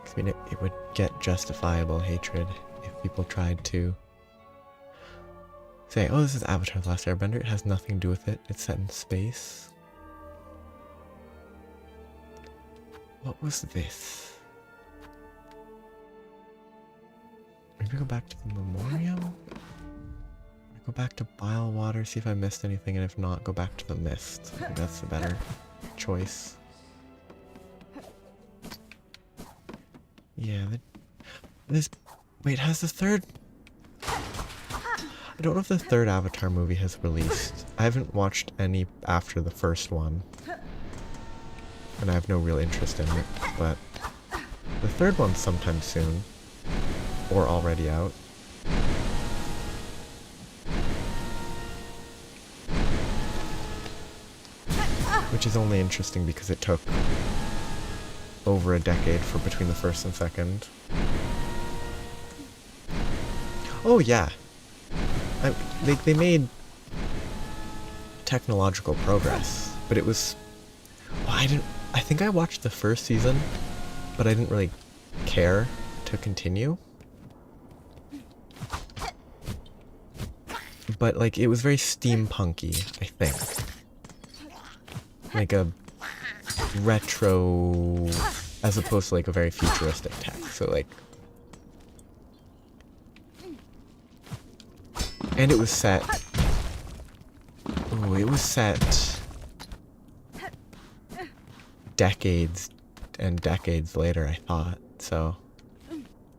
I mean, it would get justifiable hatred if people tried to say, oh, this is Avatar: The Last Airbender, it has nothing to do with it, it's set in space. What was this? Maybe go back to the memorial? Go back to Bilewater, see if I missed anything, and if not, go back to the mist. I think that's the better choice. Yeah, this... Wait, has the third... I don't know if the third Avatar movie has released. I haven't watched any after the first one. And I have no real interest in it, but... the third one's sometime soon. Or already out. Which is only interesting because it took over a decade for between the first and second. Oh yeah, they made technological progress, but it was... Well, I think I watched the first season, but I didn't really care to continue. but like it was very steampunky, I think. Like a retro, as opposed to like a very futuristic tech. So like, and it was set. Oh, it was set decades and decades later, I thought. So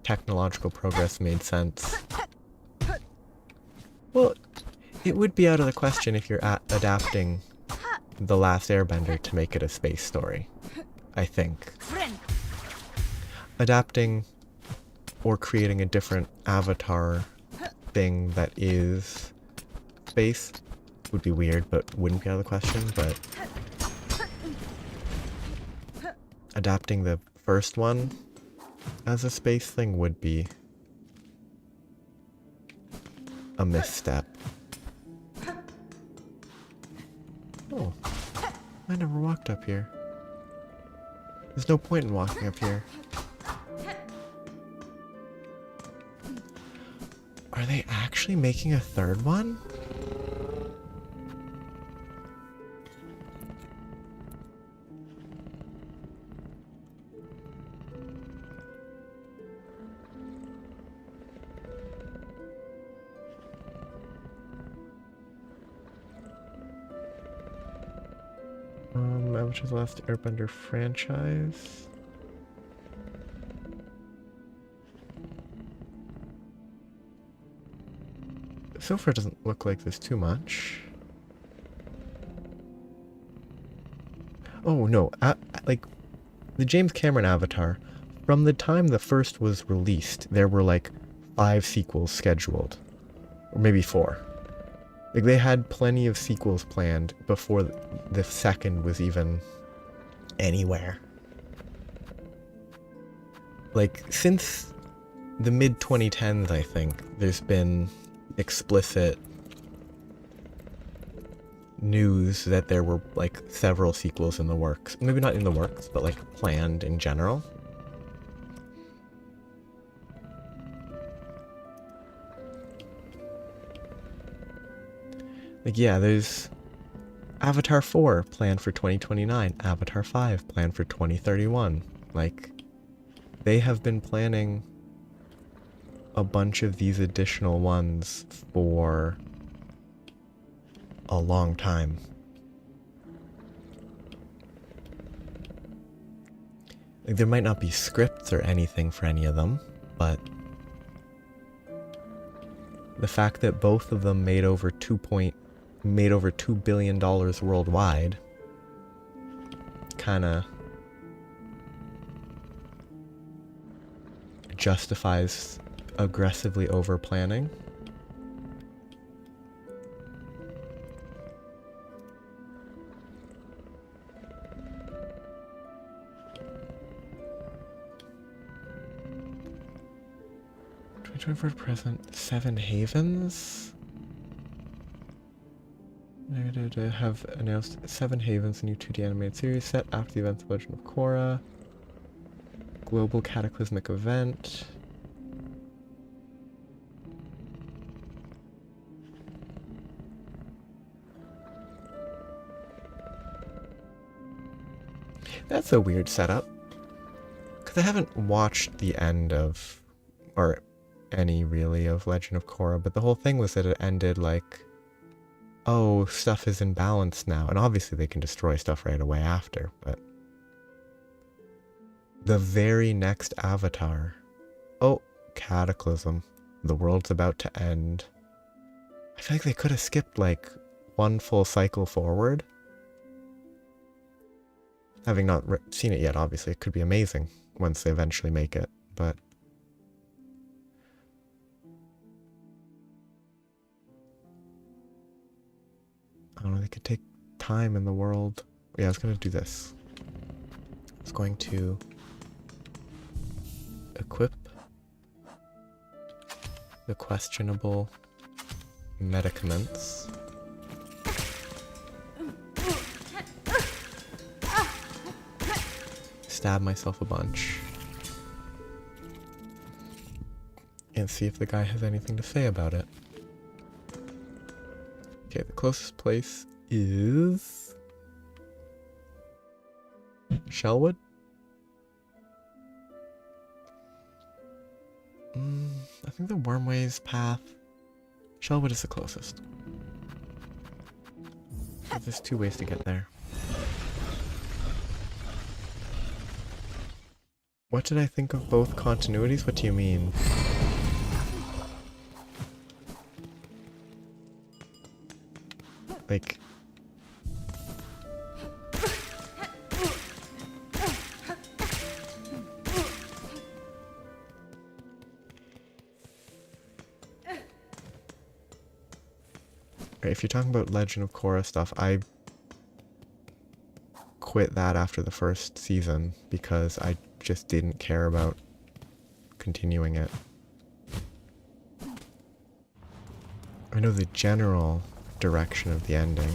technological progress made sense. Well, it would be out of the question if you're adapting The Last Airbender to make it a space story, I think. Adapting or creating a different avatar thing that is space would be weird, but wouldn't be out of the question, but adapting the first one as a space thing would be a misstep. Oh, I never walked up here. There's no point in walking up here. Are they actually making a third one? Avatar's Last Airbender franchise. So far, it doesn't look like there's too much. Oh no, like the James Cameron Avatar, from the time the first was released, there were like 5 sequels scheduled, or maybe 4. Like they had plenty of sequels planned before the second was even anywhere. Like since the mid 2010s, I think there's been explicit news that there were like several sequels in the works. Maybe not in the works, but like planned in general. Like yeah, there's Avatar 4 planned for 2029, Avatar 5 planned for 2031. Like they have been planning a bunch of these additional ones for a long time. Like, there might not be scripts or anything for any of them, but the fact that both of them made over $2 billion worldwide kind of justifies aggressively over planning. For present, 7 Havens. They have announced 7 Havens, a new 2D animated series set after the events of Legend of Korra. Global cataclysmic event. That's a weird setup. Because I haven't watched the end of, or any really, of Legend of Korra, but the whole thing was that it ended like, oh, stuff is in balance now. And obviously they can destroy stuff right away after, but the very next Avatar, oh, cataclysm. The world's about to end. I feel like they could have skipped like one full cycle forward. Having not seen it yet, obviously, it could be amazing once they eventually make it, but I don't know, they could take time in the world. Yeah, I was going to do this. I was going to equip the questionable medicaments. Stab myself a bunch. And see if the guy has anything to say about it. Okay, the closest place is Shellwood? I think the Wormways path. Shellwood is the closest. There's 2 ways to get there. What did I think of both continuities? What do you mean? Like... Okay, if you're talking about Legend of Korra stuff, I quit that after the first season because I just didn't care about continuing it. I know the general direction of the ending.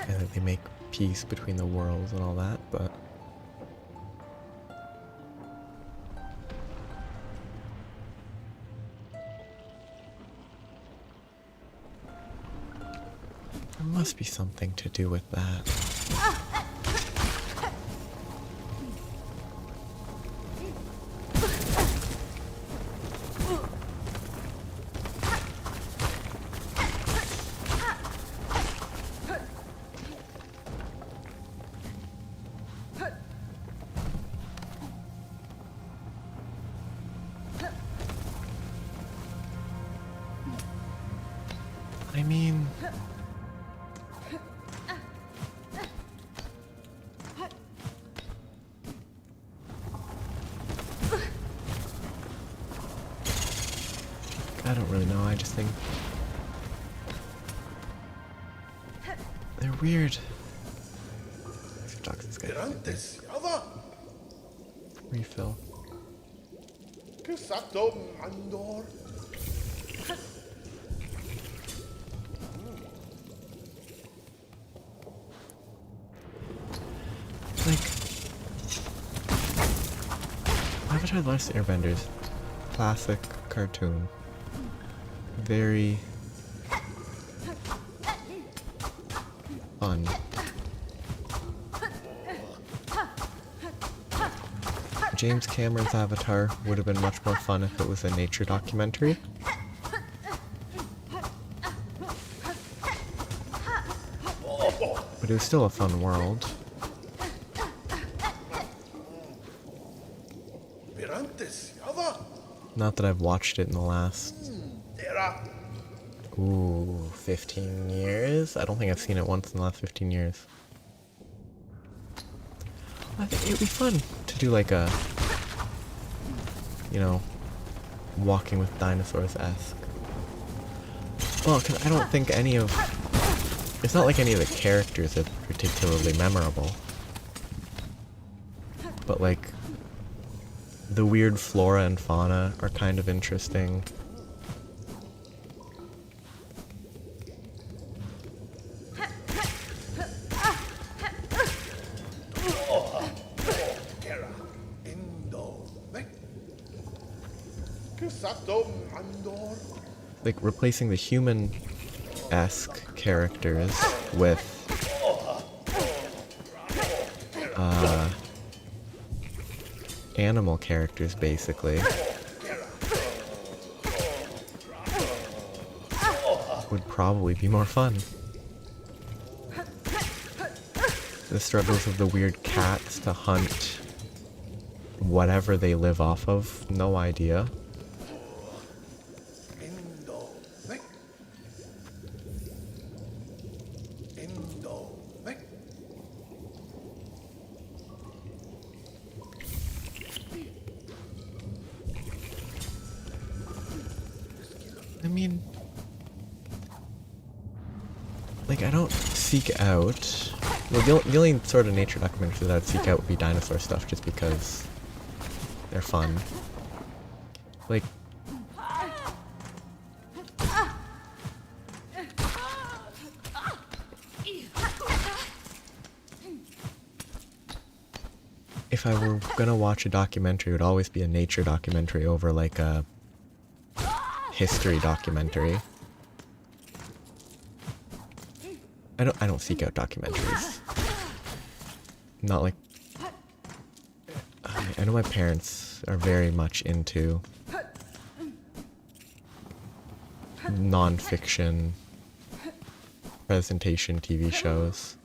And that they make peace between the worlds and all that, but there must be something to do with that. I mean... I don't really know, I just think... they're weird. Let's talk to this guy. Refill. Like... Avatar The Last Airbenders. Classic cartoon. Very... fun. James Cameron's Avatar would have been much more fun if it was a nature documentary. But it was still a fun world. Not that I've watched it in the last... 15 years? I don't think I've seen it once in the last 15 years. I think it'd be fun to do like a... you know... Walking with Dinosaurs-esque. Well, because I don't think any of... It's not like any of the characters are particularly memorable. But like... The weird flora and fauna are kind of interesting. Like replacing the human-esque characters with animal characters, basically, would probably be more fun. The struggles of the weird cats to hunt whatever they live off of, no idea. I mean, like, I don't seek out... Well, the only sort of nature documentaries that I'd seek out would be dinosaur stuff, just because they're fun. Like... if I were gonna watch a documentary, it would always be a nature documentary over like a history documentary. I don't seek out documentaries. Not like I know my parents are very much into non-fiction presentation TV shows.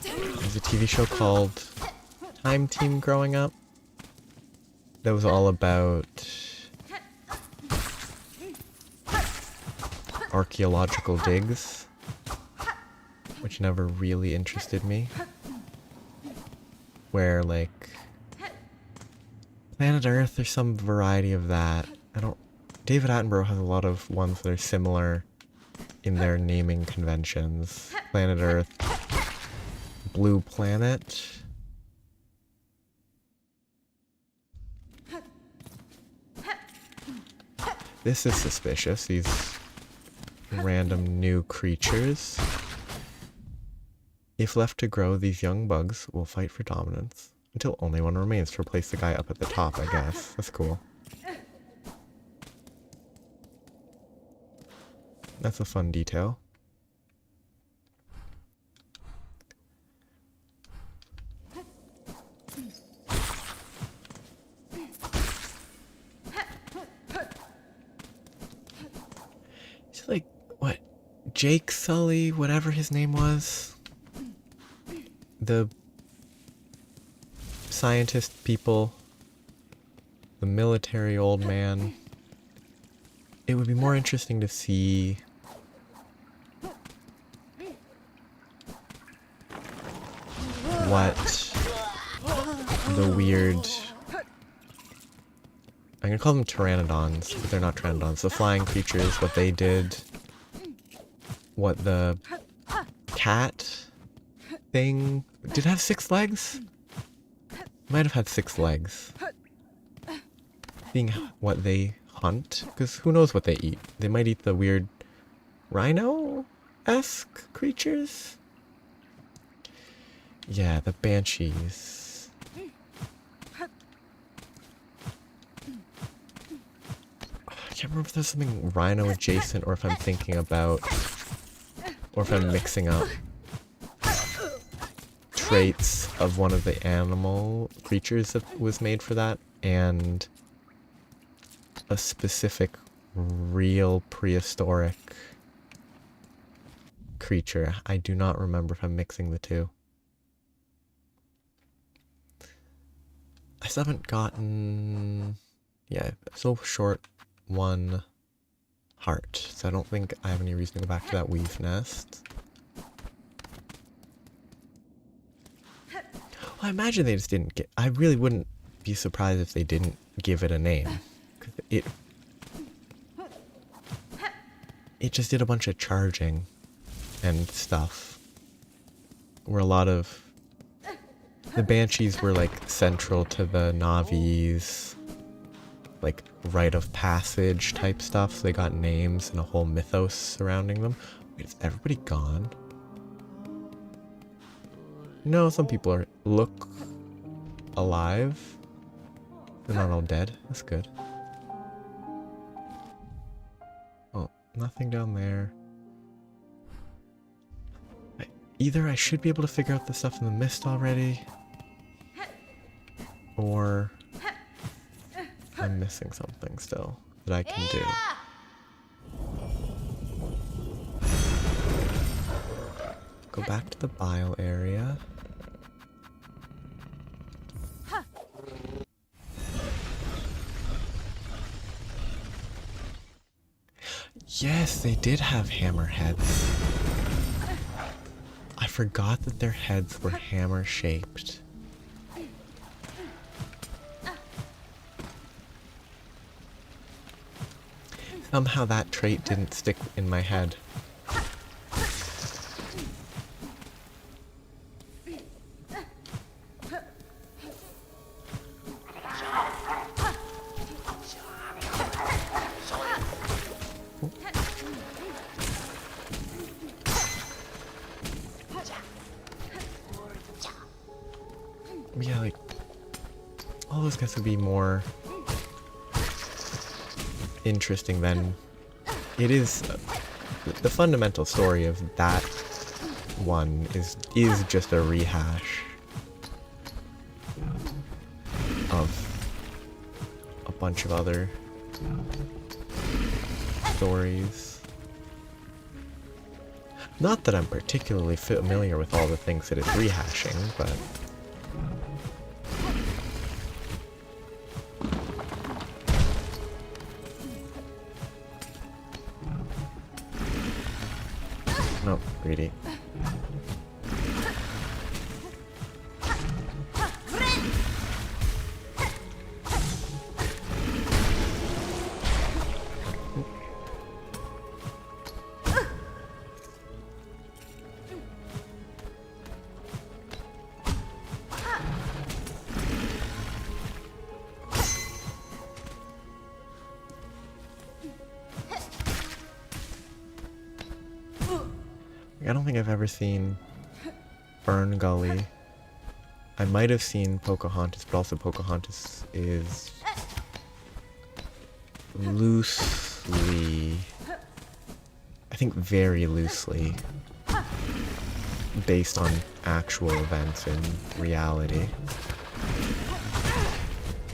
There's a TV show called Time Team growing up that was all about archaeological digs, which never really interested me. Where like Planet Earth or some variety of that. David Attenborough has a lot of ones that are similar in their naming conventions. Planet Earth, Blue Planet. This is suspicious, these random new creatures. If left to grow, these young bugs will fight for dominance until only one remains to replace the guy up at the top, I guess. That's cool. That's a fun detail. It's like, what? Jake Sully, whatever his name was? The scientist people, the military old man. It would be more interesting to see what the weird, I'm gonna call them pteranodons, but they're not pteranodons, the flying creatures, what they did, what the cat thing, did it have 6 legs? Might have had 6 legs. Seeing what they hunt, because who knows what they eat. They might eat the weird rhino-esque creatures? Yeah, the banshees. I can't remember if there's something rhino adjacent or if I'm thinking about, or if I'm mixing up traits of one of the animal creatures that was made for that and a specific real prehistoric creature. I do not remember if I'm mixing the two. I still haven't gotten, yeah, so short 1 heart, so I don't think I have any reason to go back to that weave nest. Well, I imagine they just didn't I really wouldn't be surprised if they didn't give it a name. 'Cause it just did a bunch of charging and stuff. Where a lot of the banshees were like central to the Navi's like rite of passage type stuff, so they got names and a whole mythos surrounding them. Wait, is everybody gone? No, some people look alive. They're not all dead. That's good. Oh, nothing down there. Either I should be able to figure out the stuff in the mist already, or I'm missing something still that I can do. Go back to the bile area. Yes, they did have hammerheads. I forgot that their heads were hammer-shaped. Somehow that trait didn't stick in my head. Yeah, like, all those guys would be more interesting than it is. The fundamental story of that one is just a rehash of a bunch of other stories. Not that I'm particularly familiar with all the things that it's rehashing, but no, greedy. I don't think I've ever seen Fern Gully. I might have seen Pocahontas, but also Pocahontas is loosely, I think very loosely, based on actual events in reality.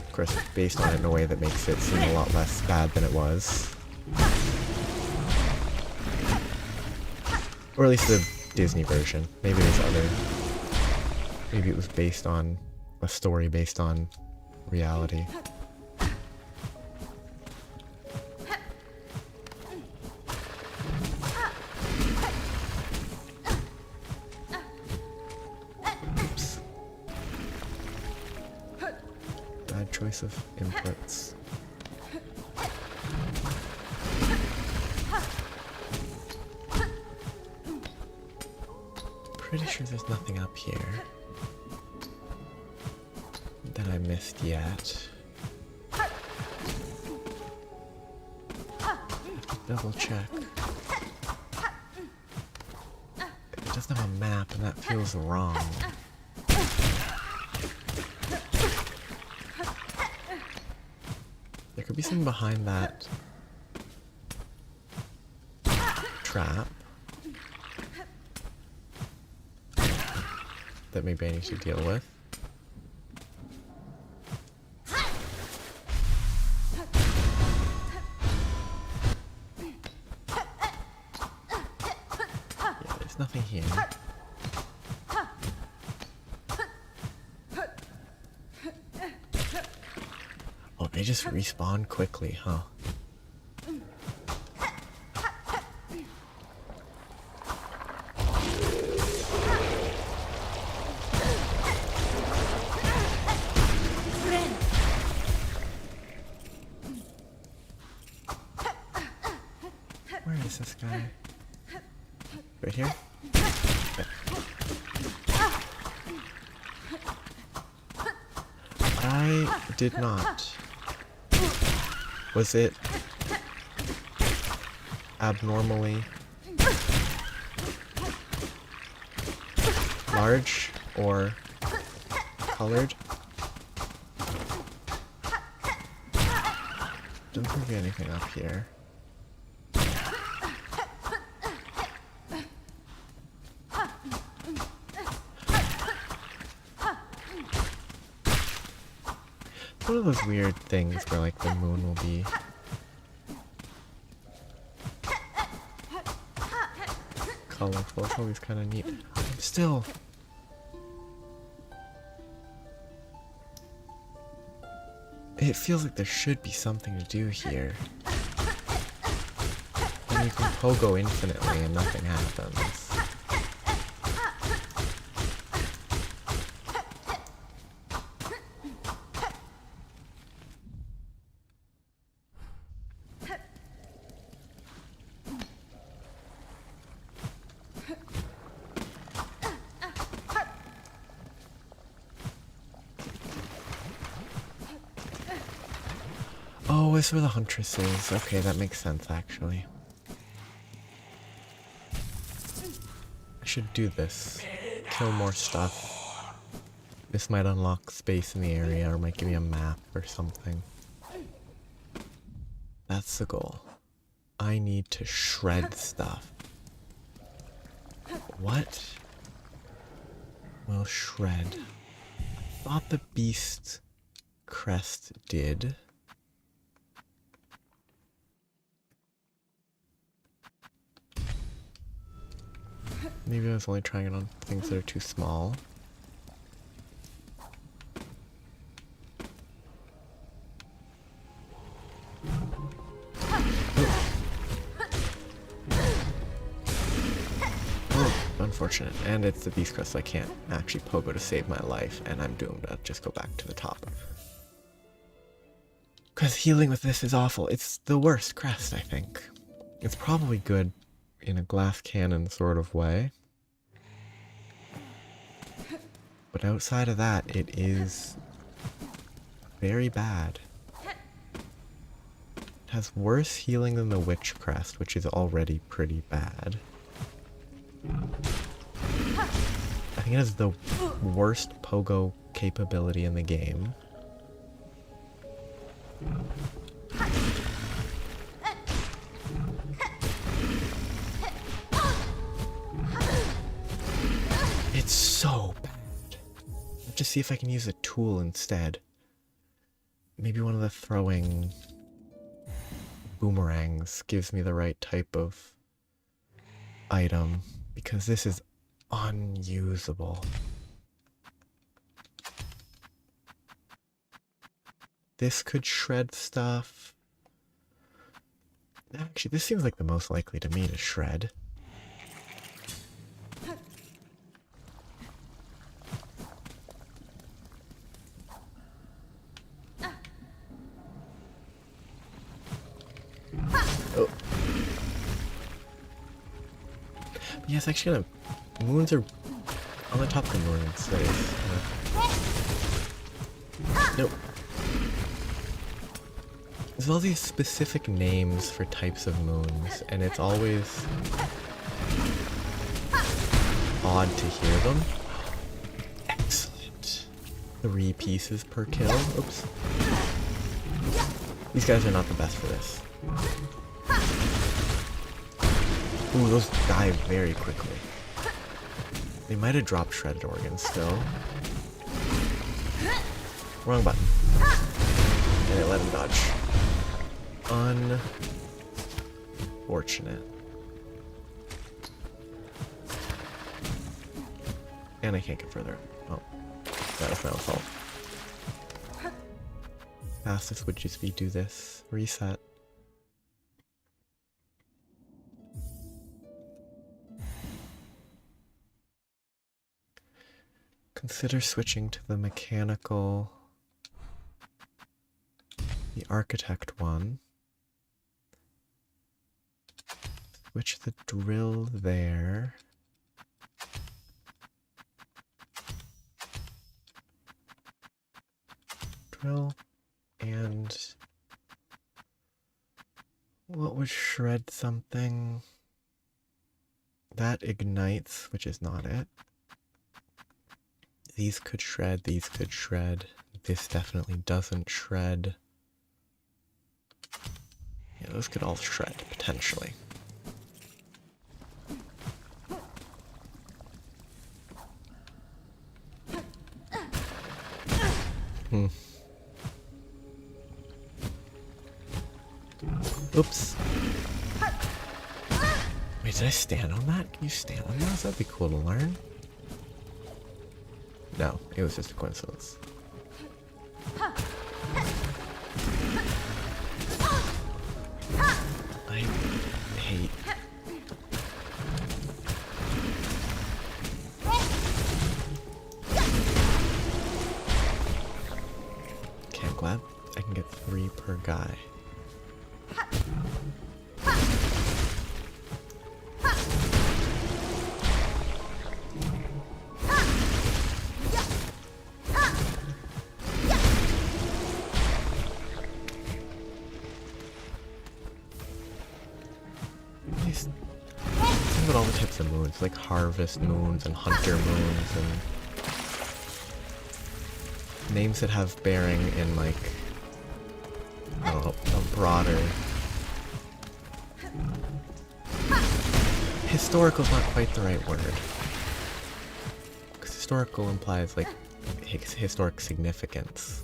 Of course, based on it in a way that makes it seem a lot less bad than it was. Or at least the Disney version. Maybe there's other... Maybe it was based on a story based on reality. Oops. Bad choice of inputs. Pretty sure there's nothing up here that I missed yet. Double check. It doesn't have a map and that feels wrong. There could be something behind that trap that maybe I need to deal with. Yeah, there's nothing here. Oh, they just respawn quickly, huh? Where is this guy? Right here? Okay. I did not. Was it abnormally large or colored? Don't think there's anything up here. One of those weird things where like the moon will be colorful. It's always kind of neat. Still, it feels like there should be something to do here. And you can pogo infinitely and nothing happens. Oh, it's where the Huntress is. Okay, that makes sense, actually. I should do this. Kill more stuff. This might unlock space in the area or might give me a map or something. That's the goal. I need to shred stuff. What will shred? I thought the beast crest did. Maybe I was only trying it on things that are too small. Unfortunate. And it's the beast crest, so I can't actually pogo to save my life, and I'm doomed to just go back to the top. Because healing with this is awful. It's the worst crest, I think. It's probably good in a glass cannon sort of way. But outside of that, it is very bad. It has worse healing than the witch crest, which is already pretty bad. I think it has the worst pogo capability in the game. It's so bad. Let's just see if I can use a tool instead. Maybe one of the throwing boomerangs gives me the right type of item, because this is unusable. This could shred stuff. Actually, this seems like the most likely to me to shred. Oh. Yes, actually, moons are on the top of the moons. So nope. There's all these specific names for types of moons, and it's always odd to hear them. Excellent. 3 pieces per kill. Oops. These guys are not the best for this. Ooh, those die very quickly. They might have dropped shredded organs still. Wrong button. And it let him dodge. Unfortunate. And I can't get further. Oh, that was my own fault. Fastest would just be do this. Reset. Consider switching to the mechanical, the architect one. Switch the drill there. Drill and what would shred something? That ignites, which is not it. These could shred, these could shred. This definitely doesn't shred. Yeah, those could all shred, potentially. Oops. Wait, did I stand on that? Can you stand on those? That'd be cool to learn. No, it was just a coincidence. I hate... Okay, I'm glad I can get 3 per guy. Think about all the types of moons, like harvest moons and hunter moons and names that have bearing in, like, I don't know, a broader... Historical's not quite the right word. Because historical implies, like, historic significance.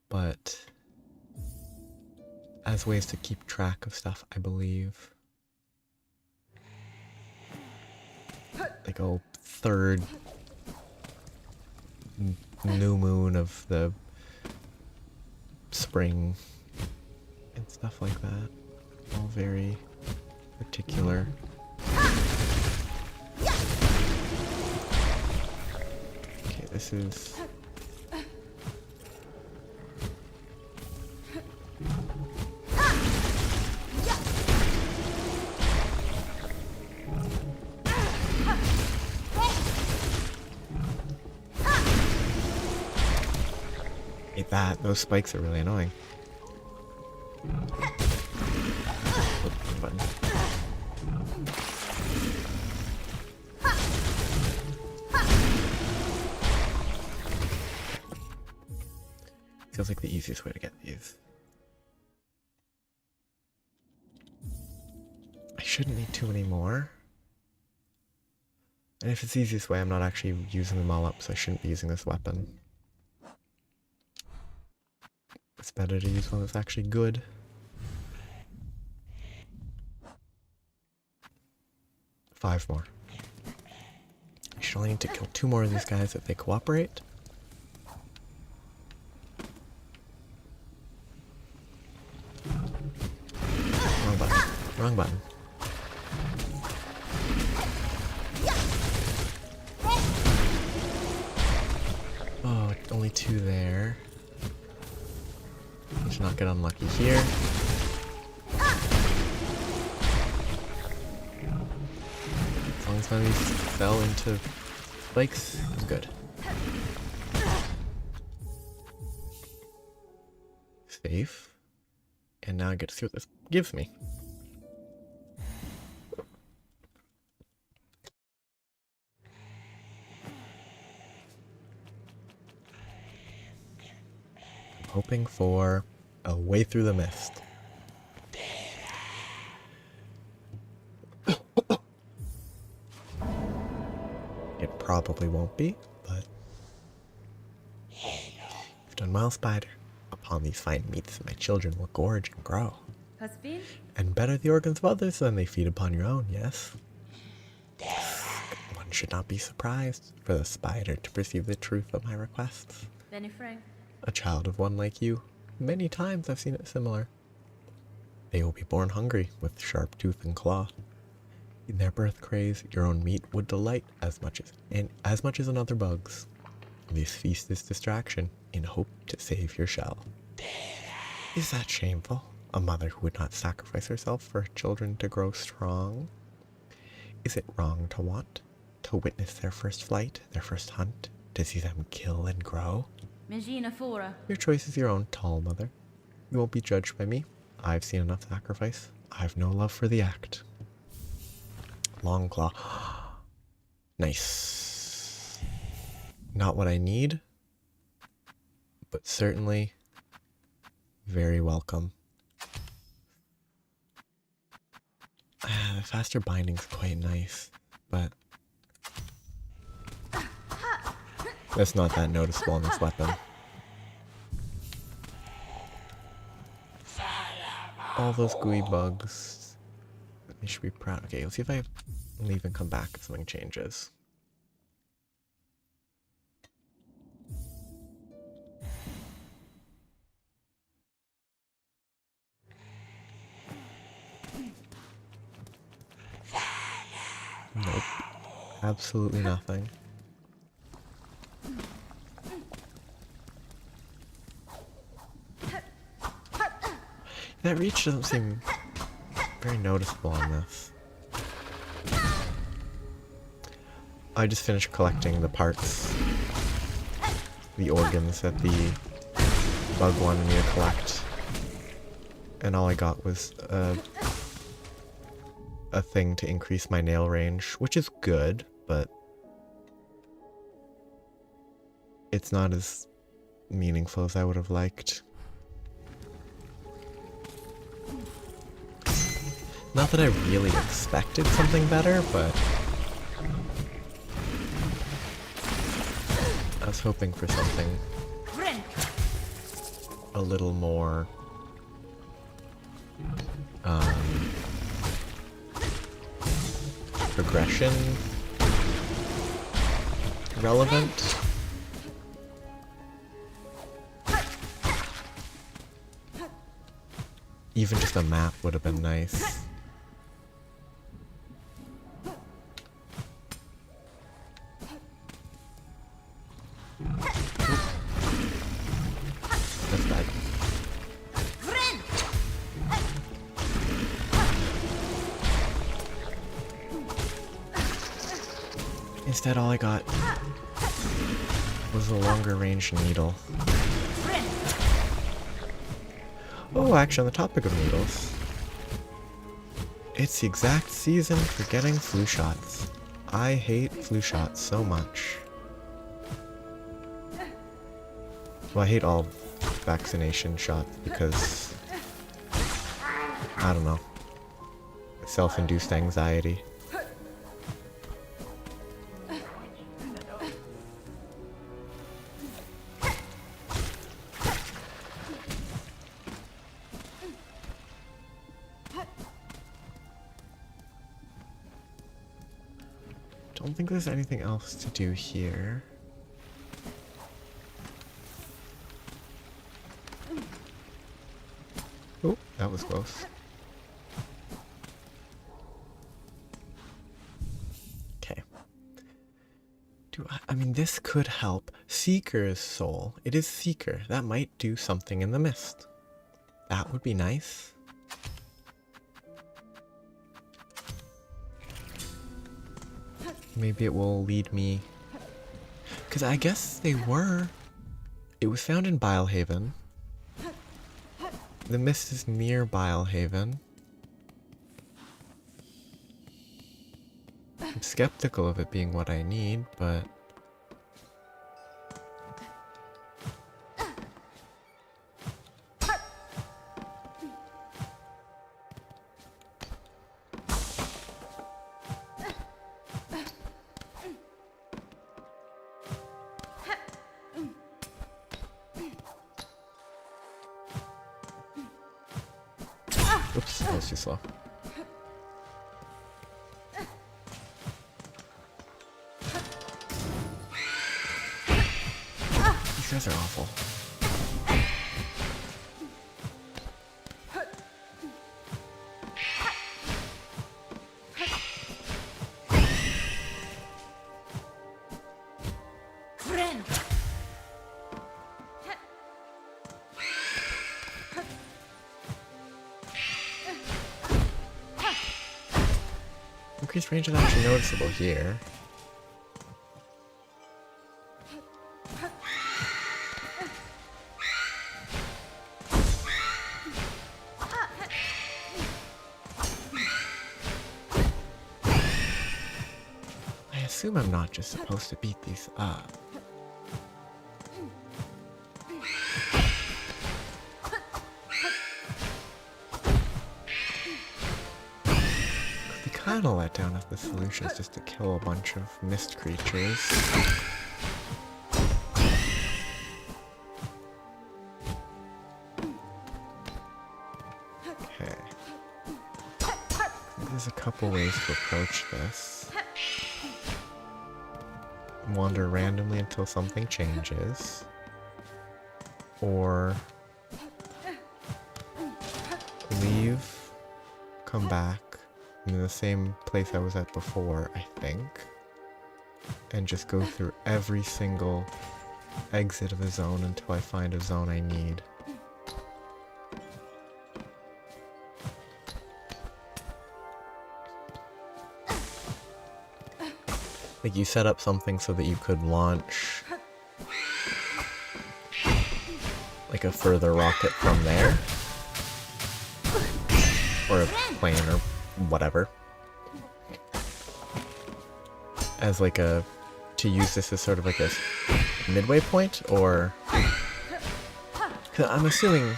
But as ways to keep track of stuff, I believe. Like, oh, third new moon of the spring and stuff like that. All very particular. Okay, this is... Those spikes are really annoying. Button. Feels like the easiest way to get these. I shouldn't need too many more. And if it's the easiest way, I'm not actually using them all up, so I shouldn't be using this weapon. It's better to use one that's actually good. Five more. I should only need to kill 2 more of these guys if they cooperate. Wrong button. Wrong button. Oh, only 2 there. Let's not get unlucky here. As long as none of these fell into flakes, I'm good. Safe. And now I get to see what this gives me. I'm hoping for a way through the mist. It probably won't be, but you've done well, Spider. Upon these fine meats, my children will gorge and grow. And better the organs of others than they feed upon your own, yes? One should not be surprised for the spider to perceive the truth of my requests. A child of one like you, many times I've seen it similar. They will be born hungry, with sharp tooth and claw. In their birth craze, your own meat would delight as much as another bug's. This feast is distraction, in hope to save your shell. Is that shameful? A mother who would not sacrifice herself for her children to grow strong? Is it wrong to want? To witness their first flight, their first hunt? To see them kill and grow? Your choice is your own, tall mother. You won't be judged by me. I've seen enough sacrifice. I've no love for the act. Long claw. Nice. Not what I need, but certainly very welcome. The faster binding's quite nice, but that's not that noticeable on this weapon. All those gooey bugs. They should be proud. Okay, let's see if I leave and come back if something changes. Nope. Absolutely nothing. That reach doesn't seem very noticeable on this. I just finished collecting the parts, the organs that the bug wanted me to collect, and all I got was a thing to increase my nail range, which is good, but it's not as meaningful as I would have liked. Not that I really expected something better, but I was hoping for something a little more progression relevant. Even just a map would have been nice. That's bad. Instead, all I got was a longer range needle. Oh, actually, on the topic of needles, it's the exact season for getting flu shots. I hate flu shots so much. Well, I hate all vaccination shots because, I don't know, self-induced anxiety. Don't think there's anything else to do here. Oh, that was close. Okay. I mean, this could help. Seeker's soul. It is Seeker. That might do something in the mist. That would be nice. Maybe it will lead me... Because I guess they were... It was found in Bilehaven. The mist is near Bilehaven. I'm skeptical of it being what I need, but... Oops, that was too slow. These guys are awful. Increased range is actually noticeable here. I assume I'm not just supposed to beat these up. Kind of let down if the solution is just to kill a bunch of mist creatures. Okay. There's a couple ways to approach this. Wander randomly until something changes. Or leave, come back. I'm in the same place I was at before, I think. And just go through every single exit of the zone until I find a zone I need. Like you set up something so that you could launch like a further rocket from there. Or a plane or whatever, as like to use this as sort of like a midway point, or... 'Cause I'm assuming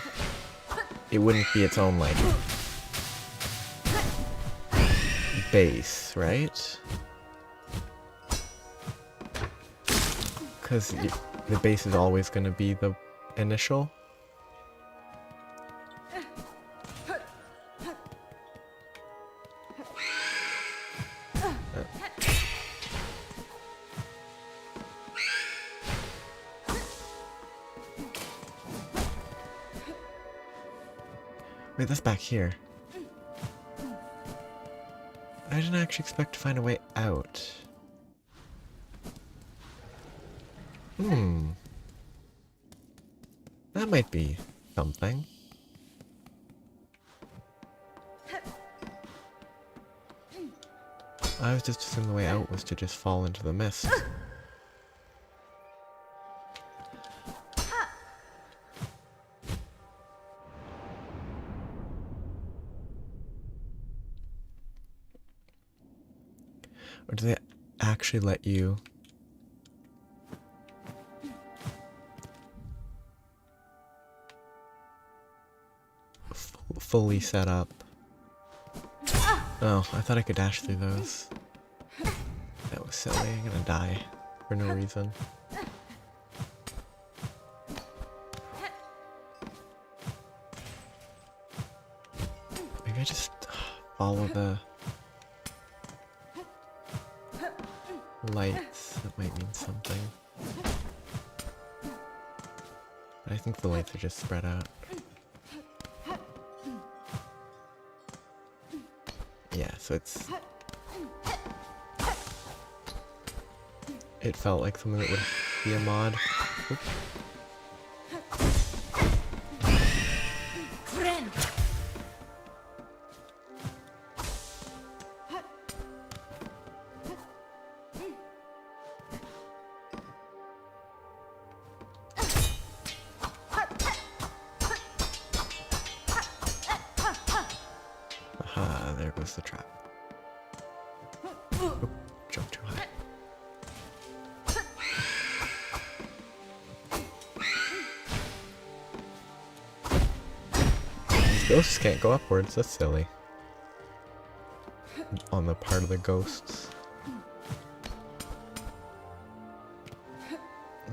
it wouldn't be its own, like, base, right? Because the base is always going to be the initial. Wait, that's back here. I didn't actually expect to find a way out. That might be something. I was just assuming the way out was to just fall into the mist. Or do they actually let you... fully set up? Oh, I thought I could dash through those. That was silly. I'm gonna die for no reason. Maybe I just follow the lights. That might mean something. But I think the lights are just spread out. Yeah, so it's... It felt like something that would be a mod. Oop. Aha, there goes the trap. Oop, jump too high. These ghosts can't go upwards, that's silly. On the part of the ghosts.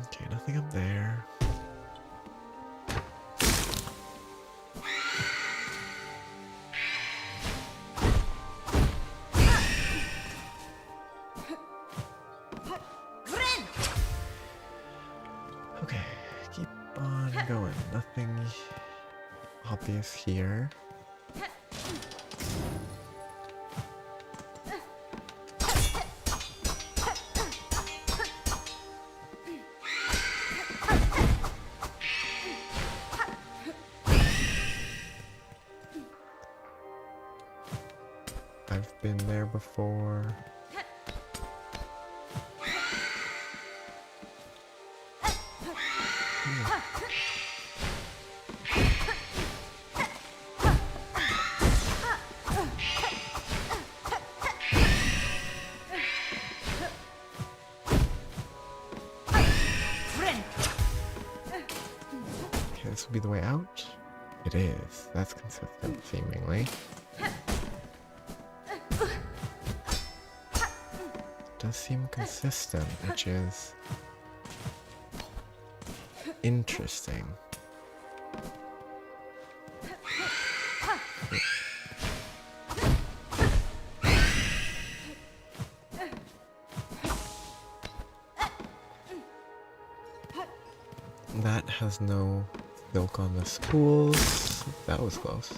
Okay, nothing up there. Okay, keep on going. Nothing obvious here. I've been there before. Okay, this will be the way out. It is. That's consistent, seemingly. Does seem consistent, which is interesting. That has no silk on the spools. That was close.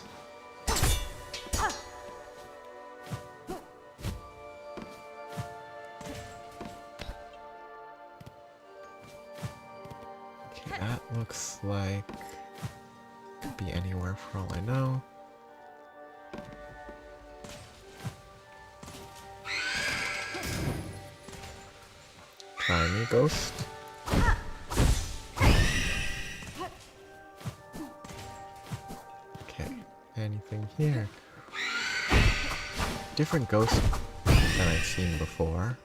Okay, that looks like could be anywhere for all I know. Try me, ghost. Okay, anything here? Different ghost than I've seen before.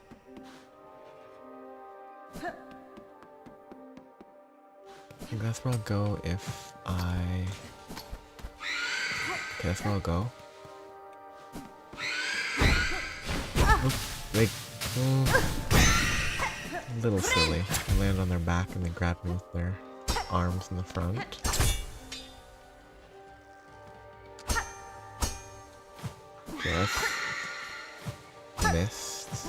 think that's where I'll go if I... Okay, that's where I'll go. Oops, they... a little silly. I land on their back and they grab me with their arms in the front. Yes. Missed.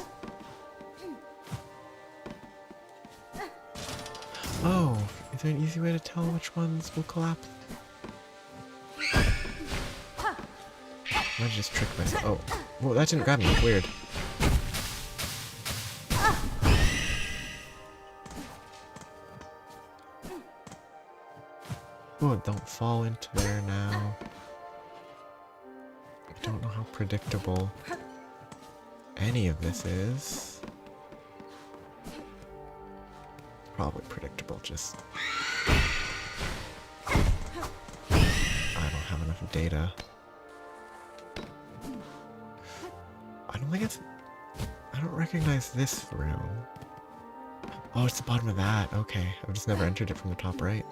Oh, is there an easy way to tell which ones will collapse? I might just trick myself. Oh, whoa, that didn't grab me. Weird. Oh, don't fall into there now. I don't know how predictable any of this is. Probably predictable, just... I don't have enough data. I don't think it's... I don't recognize this room. Oh, it's the bottom of that. Okay, I've just never entered it from the top right.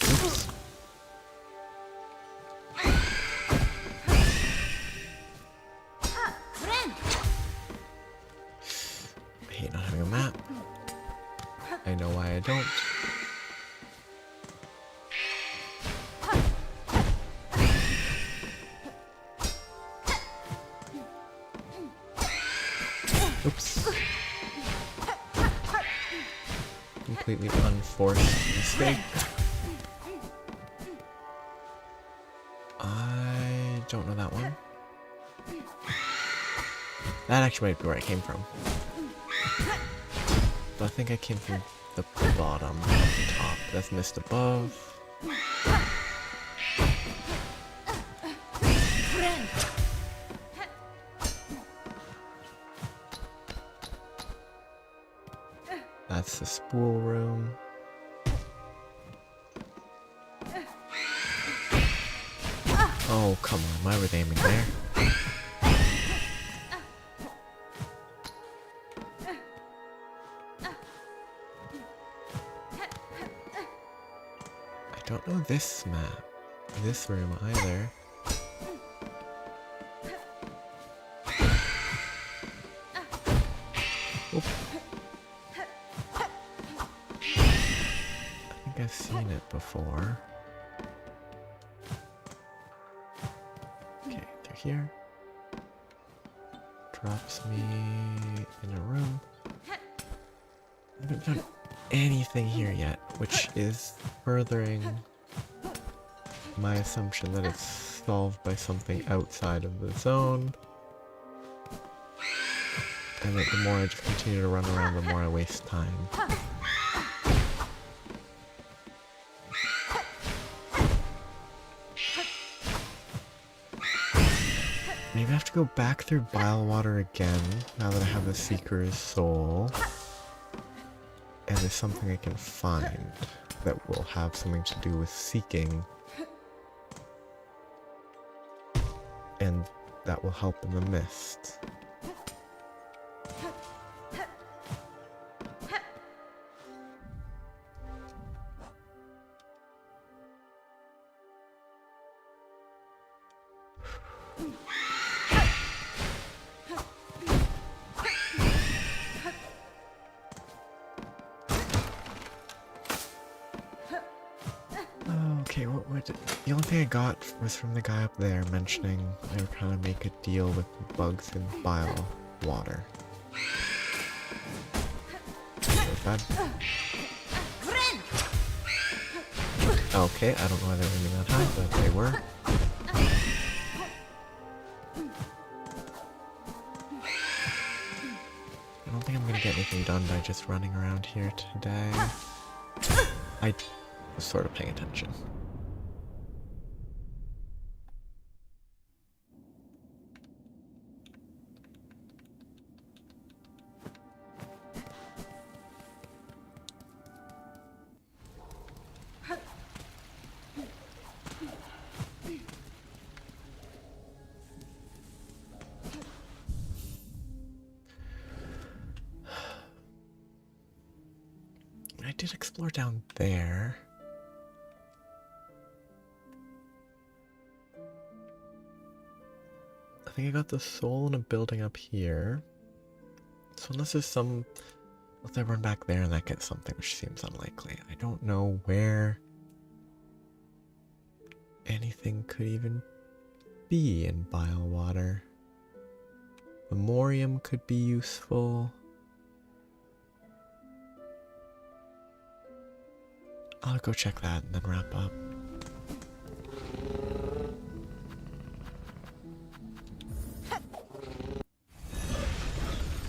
Oops. I hate not having a map. I know why I don't. Oops. Completely unforced mistake. I don't know that one. That actually might be where I came from. But I think I came from the bottom, not the top. That's mist above. That's the spool room. Oh, come on. Why were they aiming there? I don't know this map, this room either. Oop. I think I've seen it before. Okay, they're here. Drops me in a room. I haven't done anything here yet, which is furthering my assumption that it's solved by something outside of the zone. And that the more I just continue to run around, the more I waste time. Maybe I have to go back through bile water again, now that I have the Seeker's Soul. And there's something I can find that will have something to do with seeking. And that will help in the mist. Okay, the only thing I got was from the guy up there mentioning they were trying to make a deal with bugs in bile water. That was bad. Okay, I don't know why they were aiming that high, but they were. I don't think I'm gonna get anything done by just running around here today. I was sort of paying attention. did explore down there. I think I got the soul in a building up here. So unless there's some... Let's run back there and that gets something, which seems unlikely. I don't know where anything could even be in Bilewater. Memoriam could be useful. I'll go check that and then wrap up.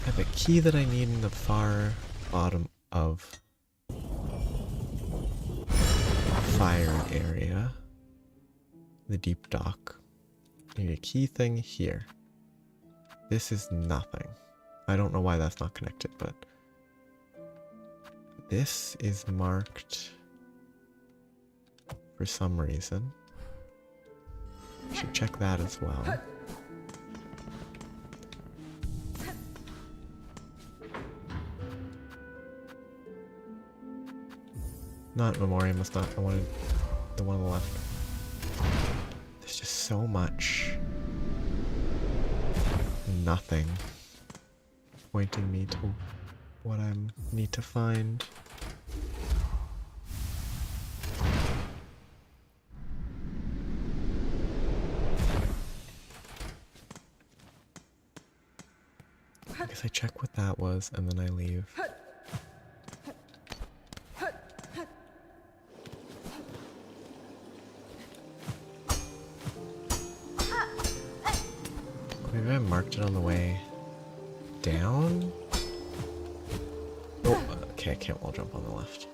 I have a key that I need in the far bottom of fire area. The deep dock. I need a key thing here. This is nothing. I don't know why that's not connected, but this is marked for some reason. Should check that as well. Not Memoriam, that's not. I wanted the one on the left. There's just so much nothing pointing me to what I need to find. I guess I check what that was and then I leave. Maybe I marked it on the way down? Oh, okay, I can't wall jump on the left.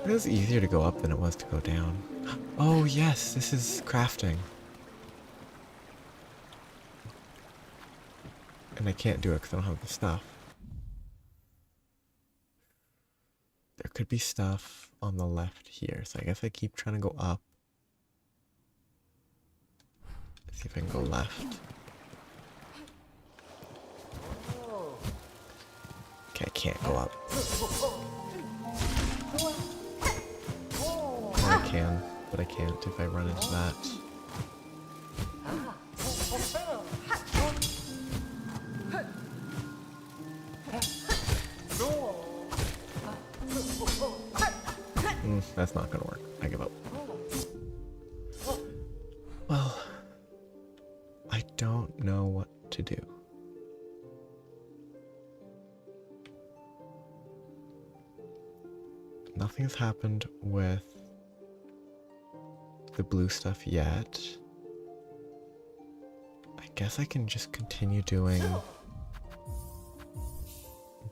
It was easier to go up than it was to go down. Oh yes, this is crafting. And I can't do it because I don't have the stuff. There could be stuff on the left here, so I guess I keep trying to go up. Let's see if I can go left. Okay, I can't go up. Or I can, but I can't if I run into that. That's not gonna work. I give up. Well, I don't know what to do. Nothing's happened with the blue stuff yet. I guess I can just continue doing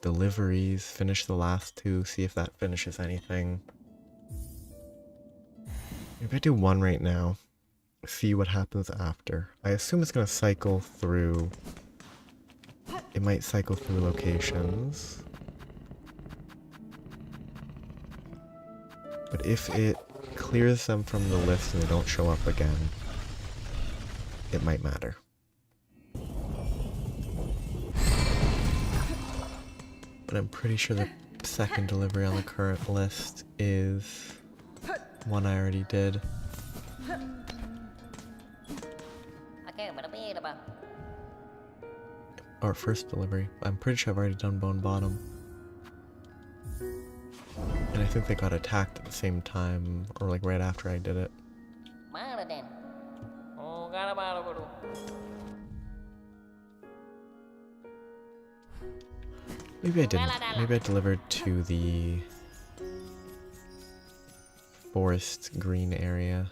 deliveries, finish the last two, see if that finishes anything. Maybe I do one right now, see what happens after. I assume it's going to cycle through. It might cycle through locations. But if it clears them from the list and they don't show up again, it might matter. But I'm pretty sure the second delivery on the current list is one I already did. Or first delivery. I'm pretty sure I've already done Bone Bottom. And I think they got attacked at the same time, or like right after I did it. Maybe I didn't. Maybe I delivered to the forest green area.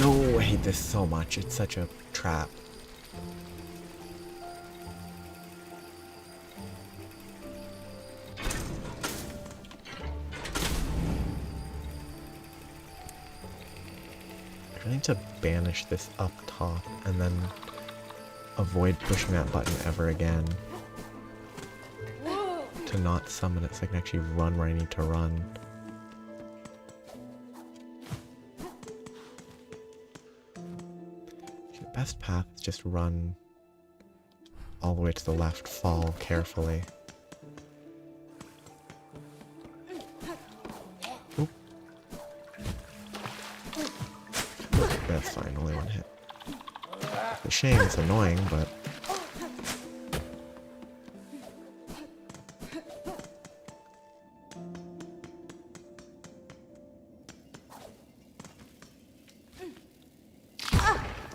No, I hate this so much. It's such a trap. I need to banish this up top and then avoid pushing that button ever again. to not summon it so I can actually run where I need to run. The best path is just run all the way to the left, fall carefully. Oop. That's fine, only one hit. It's a shame, it's annoying, but...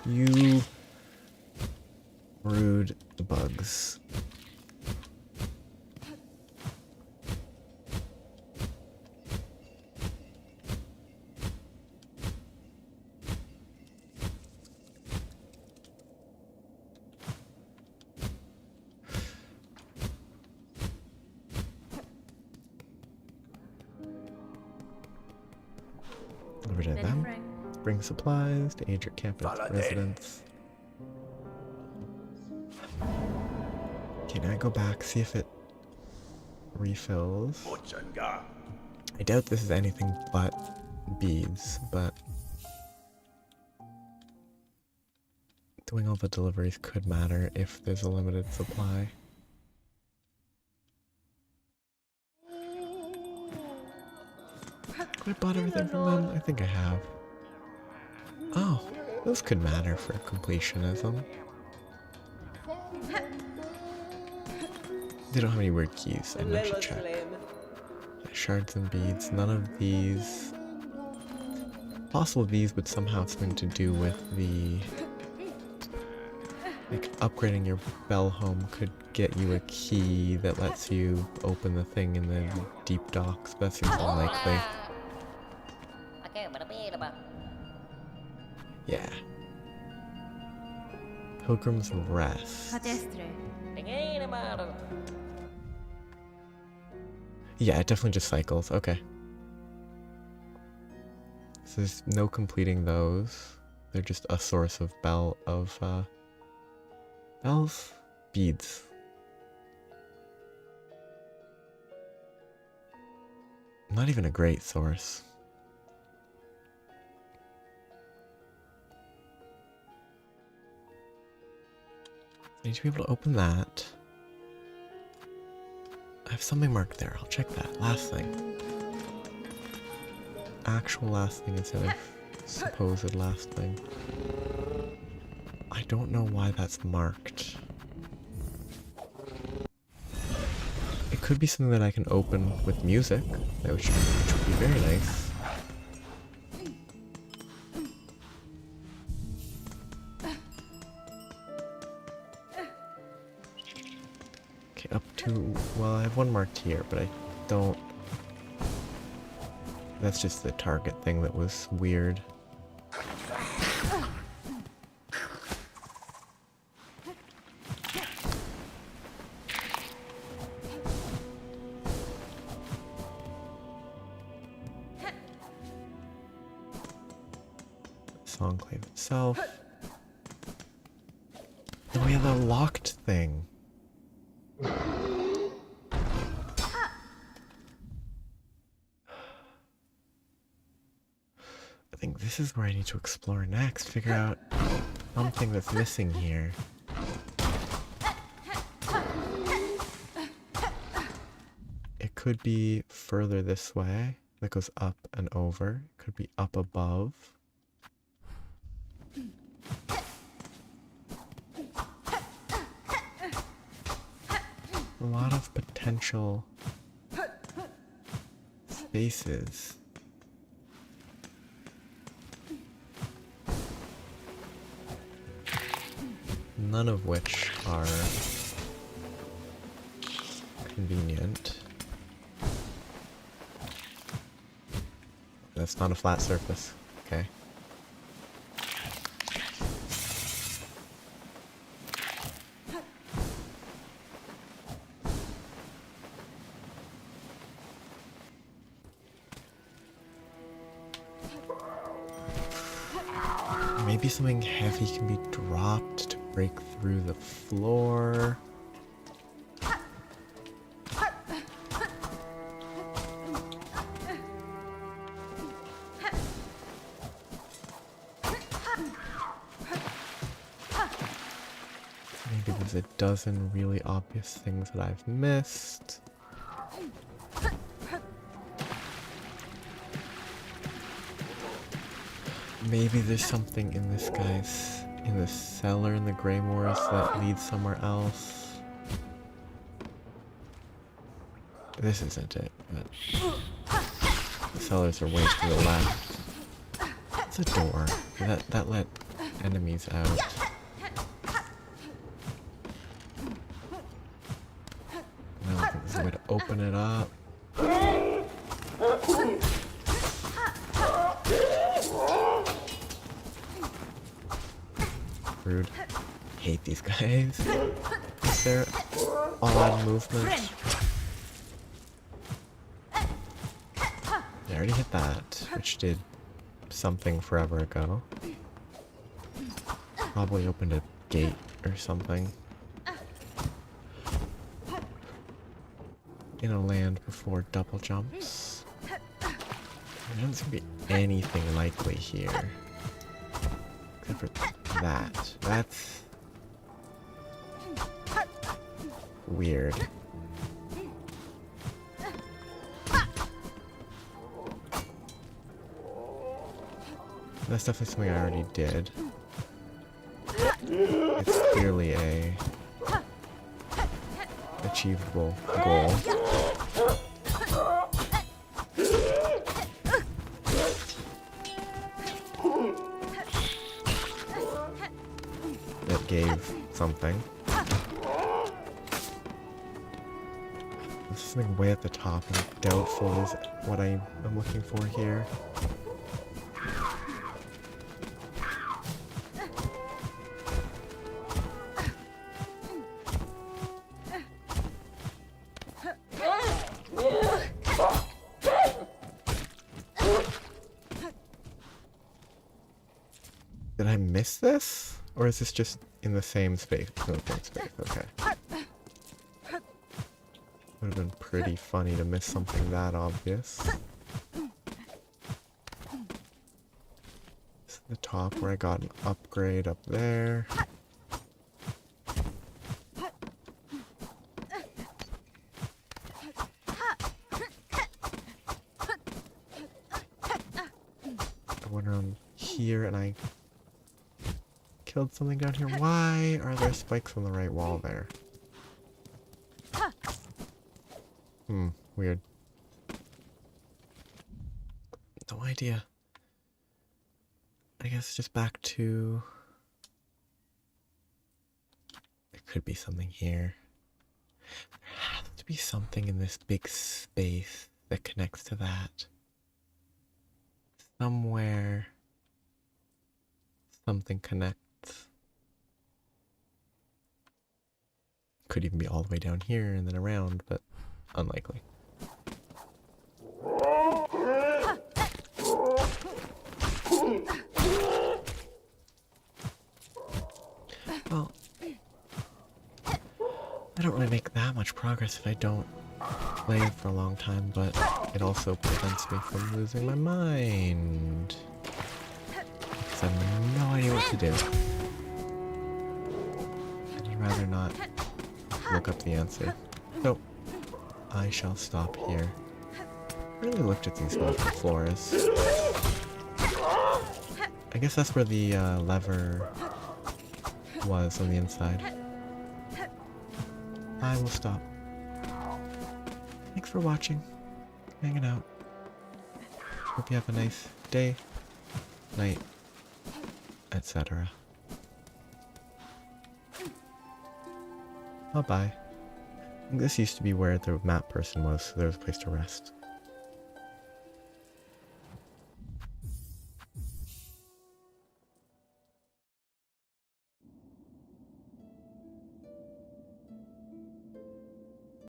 You rude bugs. Over to them. Bring supplies to aid your campus residents. Okay, now I go back, see if it refills. I doubt this is anything but beads, but doing all the deliveries could matter if there's a limited supply. Have I bought everything from them? I think I have. Oh, those could matter for completionism. They don't have any weird keys. I should check. Yeah, shards and beads. None of these. Possible these would somehow have something to do with the... Like, upgrading your bell home could get you a key that lets you open the thing in the deep docks, but that seems unlikely. Yeah. Pilgrim's Rest. Yeah, it definitely just cycles. Okay. So there's no completing those. They're just a source of bells? Beads. Not even a great source. I need to be able to open that. I have something marked there. I'll check that. Last thing. Actual last thing instead of supposed last thing. I don't know why that's marked. It could be something that I can open with music, which would be very nice. Up to, well, I have one marked here, but I don't... That's just the target thing that was weird. This enclave itself. Oh yeah, the locked thing. I think this is where I need to explore next, figure out something that's missing here. It could be further this way, that goes up and over. It could be up above. A lot of potential spaces. None of which are convenient. That's not a flat surface. Okay. Maybe something heavy can be dropped to break through the floor. Maybe there's a dozen really obvious things that I've missed. Maybe there's something in this guy's, in the cellar in the Greymoors that leads somewhere else. This isn't it, but the cellars are way to the left. It's a door. That let enemies out. I don't think there's a way to open it up. Rude. Hate these guys. With their odd movement. I already hit that, which did something forever ago. Probably opened a gate or something. In a land before double jumps. There doesn't seem to be anything likely here. Except for that. That's weird. That's definitely something I already did. It's clearly a achievable goal. That gave something. There's something way at the top and doubtful is what I'm looking for here. Did I miss this? Or is this just in the same space? No, same space, okay. Would have been pretty funny to miss something that obvious. This is the top where I got an upgrade up there. I went around here and I killed something down here. Why are there spikes on the right wall there? Weird. No idea. I guess just back to... There could be something here. There has to be something in this big space that connects to that. Somewhere... something connects. Could even be all the way down here and then around, but unlikely. Well, I don't really make that much progress if I don't play it for a long time, but it also prevents me from losing my mind. Because I have no idea what to do. I'd rather not look up the answer. So, I shall stop here. I really looked at these multiple floors. I guess that's where the lever was on the inside. I will stop. Thanks for watching, hanging out. Hope you have a nice day, night, etc. Bye-bye. This used to be where the map person was, so there was a place to rest.